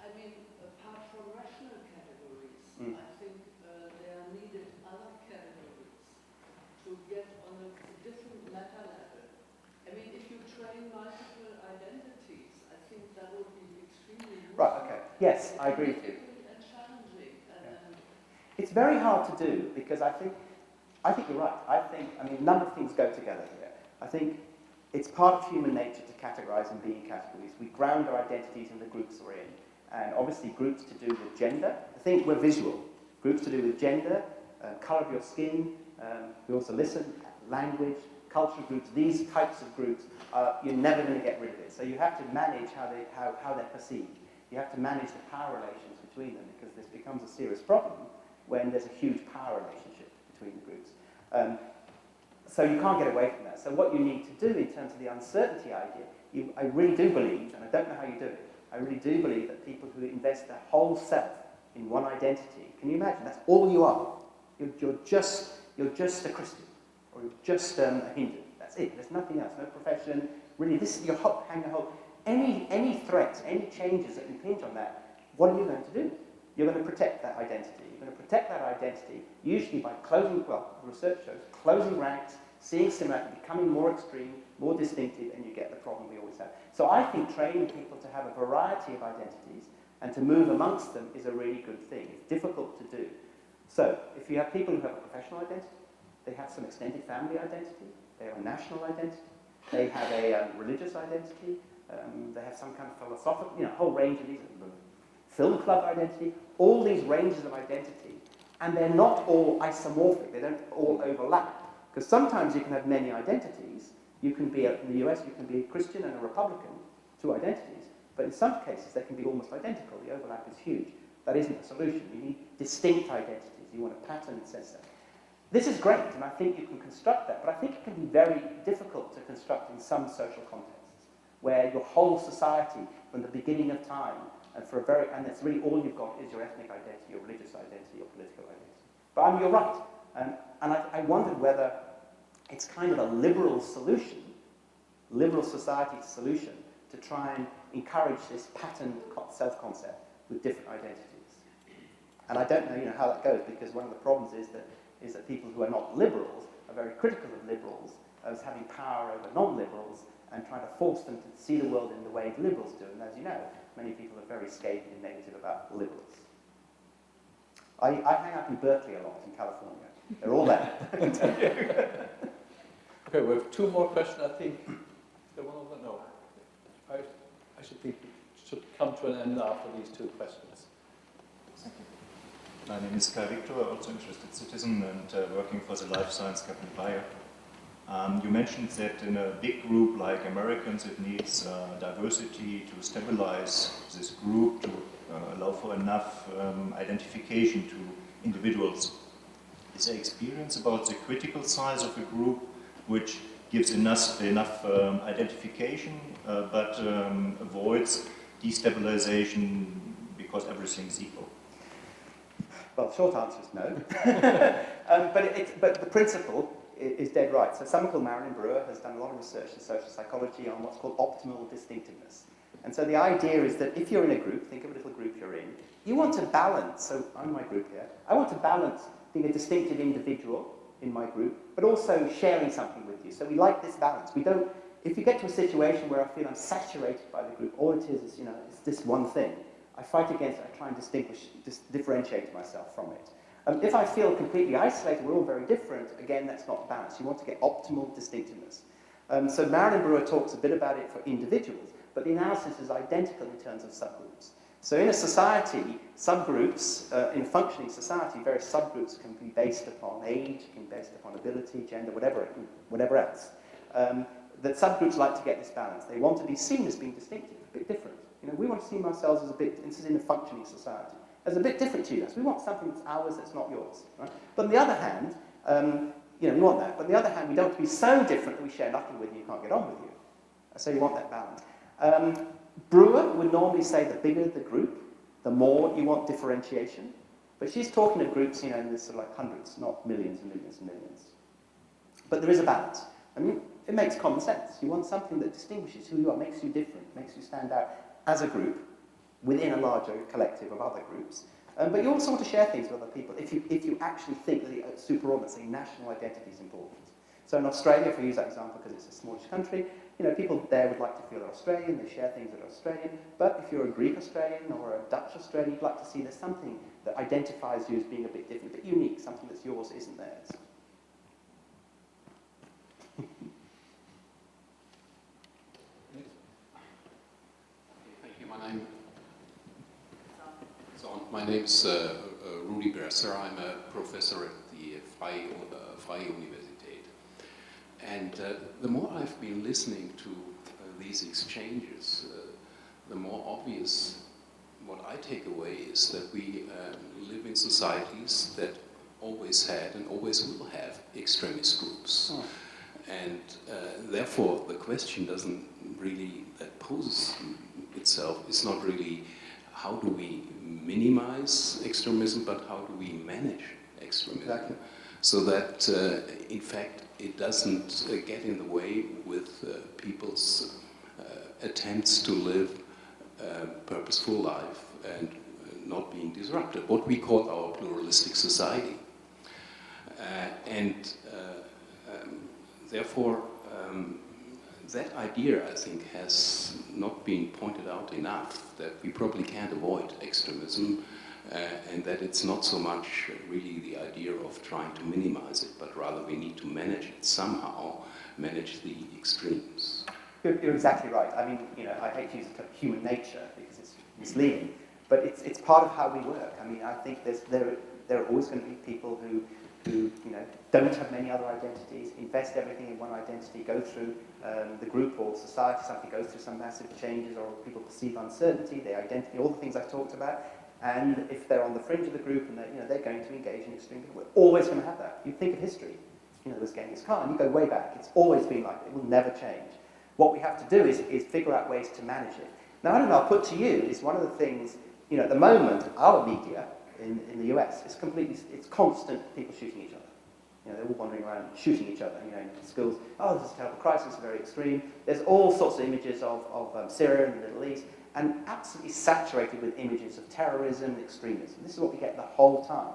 I mean, apart from rational categories, I think there are needed other categories to get on a different meta level. I mean, if you train multiple identities, I think that would be extremely useful. Right, okay. Yes, I agree with you. And challenging. It's very hard to do because I think you're right. I mean, a number of things go together here. I think it's part of human nature to categorize and be in categories. We ground our identities in the groups we're in. And obviously groups to do with gender. I think we're visual. Groups to do with gender, colour of your skin, we also listen, language, cultural groups, these types of groups, you're never going to get rid of it. So you have to manage how they're perceived. You have to manage the power relations between them because this becomes a serious problem when there's a huge power relationship between the groups. So you can't get away from that. So what you need to do in terms of the uncertainty idea, I really do believe, and I don't know how you do it, I really do believe that people who invest their whole self in one identity, can you imagine? That's all you are. You're just a Christian, or you're just a Hindu. That's it. There's nothing else. No profession. Really, this is your whole. Any threats, any changes that impinge on that, what are you going to do? You're going to protect that identity. You're going to protect that identity usually by closing. Well, research shows closing ranks, seeing similarity, becoming more extreme, more distinctive, and you get the problem we always have. So I think training people to have a variety of identities and to move amongst them is a really good thing. It's difficult to do. So if you have people who have a professional identity, they have some extended family identity, they have a national identity, they have a religious identity, they have some kind of philosophical, a whole range of these, film club identity, all these ranges of identity, and they're not all isomorphic, they don't all overlap. Because sometimes you can have many identities. You can be, in the US, you can be a Christian and a Republican, two identities, but in some cases they can be almost identical. The overlap is huge. That isn't the solution. You need distinct identities. You want a pattern that says that. This is great, and I think you can construct that, but I think it can be very difficult to construct in some social contexts, where your whole society, from the beginning of time, and that's really all you've got is your ethnic identity, your religious identity, your political identity. But you're right, and I wondered whether it's kind of a liberal solution, liberal society's solution, to try and encourage this patterned self-concept with different identities. And I don't know, how that goes, because one of the problems is that people who are not liberals are very critical of liberals as having power over non-liberals, and trying to force them to see the world in the way liberals do. And as you know, many people are very scathing and negative about liberals. I hang out in Berkeley a lot, in California. They're all there. Okay, we have two more questions, I think. Is there one of them? No. I should think we should come to an end after these two questions. Thank you. My name is Kai Victor, also interested citizen and working for the life science company Bayer. You mentioned that in a big group like Americans, it needs diversity to stabilize this group, to allow for enough identification to individuals. Is there experience about the critical size of a group which gives enough identification but avoids destabilization because everything is equal? Well, the short answer is no. But the principle is dead right. So someone called Marilyn Brewer has done a lot of research in social psychology on what's called optimal distinctiveness. And so the idea is that if you're in a group, think of a little group you're in, you want to balance, so I'm my group here, I want to balance being a distinctive individual in my group, but also sharing something with you. So we like this balance. We don't, if you get to a situation where I feel I'm saturated by the group, all it is, it's this one thing. I fight against it, I try and differentiate myself from it. If I feel completely isolated, we're all very different, again, that's not balanced. You want to get optimal distinctiveness. So Marilyn Brewer talks a bit about it for individuals, but the analysis is identical in terms of subgroups. So in a society, subgroups, in a functioning society, various subgroups can be based upon age, can be based upon ability, gender, whatever else. That subgroups like to get this balance. They want to be seen as being distinctive, a bit different. We want to see ourselves as a bit, this is in a functioning society, as a bit different to you. So we want something that's ours that's not yours. Right? But on the other hand, we want that. But on the other hand, we don't want to be so different that we share nothing with you, you can't get on with you. So you want that balance. Brewer would normally say the bigger the group, the more you want differentiation. But she's talking of groups, in this sort of like hundreds, not millions and millions and millions. But there is a balance. I mean, it makes common sense. You want something that distinguishes who you are, makes you different, makes you stand out as a group within a larger collective of other groups. But you also want to share things with other people if you actually think that the superordinate, say, national identity is important. So in Australia, if we use that example because it's a smallish country, people there would like to feel they're Australian, they share things that are Australian, but if you're a Greek Australian or a Dutch Australian, you'd like to see there's something that identifies you as being a bit different, a bit unique, something that's yours isn't theirs. Thank you. My name's Rudi Bresser. I'm a professor at the Freie Universität. And the more I've been listening to these exchanges, the more obvious what I take away is that we live in societies that always had and always will have extremist groups. Oh. And therefore, the question that poses itself is not really how do we minimize extremism, but how do we manage extremism? Exactly. So that, in fact, it doesn't get in the way with people's attempts to live a purposeful life and not being disrupted, what we call our pluralistic society. Therefore, that idea, I think, has not been pointed out enough, that we probably can't avoid extremism, and that it's not so much really the idea of trying to minimize it, but rather we need to manage it somehow, manage the extremes. You're exactly right. I mean, I hate to use the term human nature because it's misleading, but it's part of how we work. I mean, I think there are always going to be people who don't have many other identities, invest everything in one identity, go through the group or society, something goes through some massive changes, or people perceive uncertainty, their identity, all the things I've talked about. And if they're on the fringe of the group and they're going to engage in extreme behavior, we're always going to have that. You think of history, there's Genghis Khan, you go way back, it's always been like that, it will never change. What we have to do is figure out ways to manage it. Now, I don't know, I'll put to you, is one of the things, at the moment, our media in the US is it's constant people shooting each other. They're all wandering around shooting each other, in schools. Oh, this is a terrible crisis, very extreme. There's all sorts of images of Syria and the Middle East, and absolutely saturated with images of terrorism and extremism. This is what we get the whole time.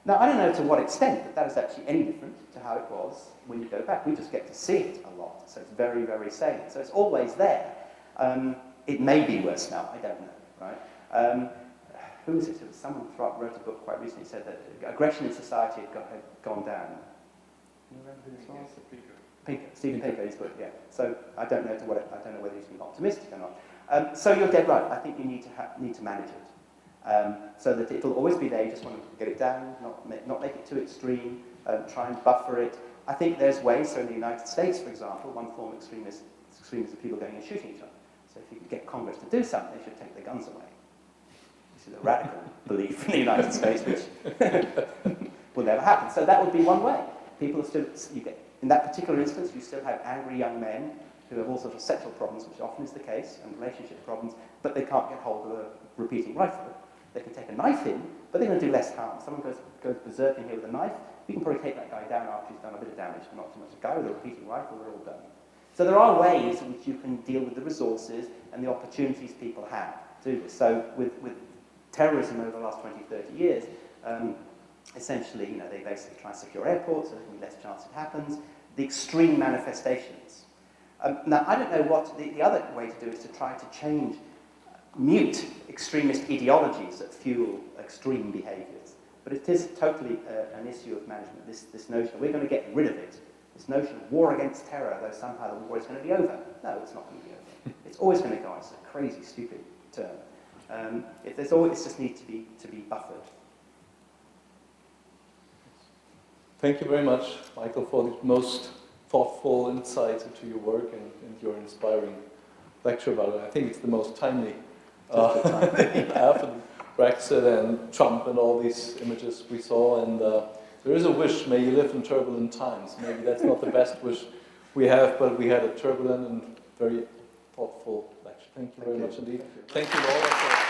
Now, I don't know to what extent that is actually any different to how it was when you go back. We just get to see it a lot, so it's very, very salient. So it's always there. It may be worse now, I don't know, right? Who was it? It was someone wrote a book quite recently, said that aggression in society had gone down. Can you remember who this was? Pinker. Stephen Pinker, his book, yeah. So I don't know whether he's being optimistic or not. So you're dead right. I think you need to manage it. So that it'll always be there. You just want to get it down, not make it too extreme, try and buffer it. I think there's ways. So in the United States, for example, one form of extremism is people going and shooting each other. So if you could get Congress to do something, they should take their guns away. This is a radical belief in the United States, which will never happen. So that would be one way. People are still, in that particular instance, you still have angry young men who have all sorts of sexual problems, which often is the case, and relationship problems, but they can't get hold of a repeating rifle. They can take a knife in, but they're going to do less harm. Someone goes berserk in here with a knife, you can probably take that guy down after he's done a bit of damage, but not too much. A guy with a repeating rifle, we're all done. So there are ways in which you can deal with the resources and the opportunities people have to do this. So with terrorism over the last 20, 30 years, essentially, they basically try and secure airports so there's going to be less chance it happens. The extreme manifestations. Now, I don't know what the other way to do is to try to mute extremist ideologies that fuel extreme behaviours. But it is totally an issue of management, this notion we're going to get rid of it. This notion of war against terror, though somehow the war is going to be over. No, it's not going to be over. It's always going to go on. It's a crazy, stupid term. It just needs to be buffered. Thank you very much, Michael, for the most thoughtful insights into your work and your inspiring lecture about it. I think it's the most timely after Brexit and Trump and all these images we saw. And there is a wish, may you live in turbulent times. Maybe that's not the best wish we have, but we had a turbulent and very thoughtful lecture. Thank you very much indeed. Thank you all.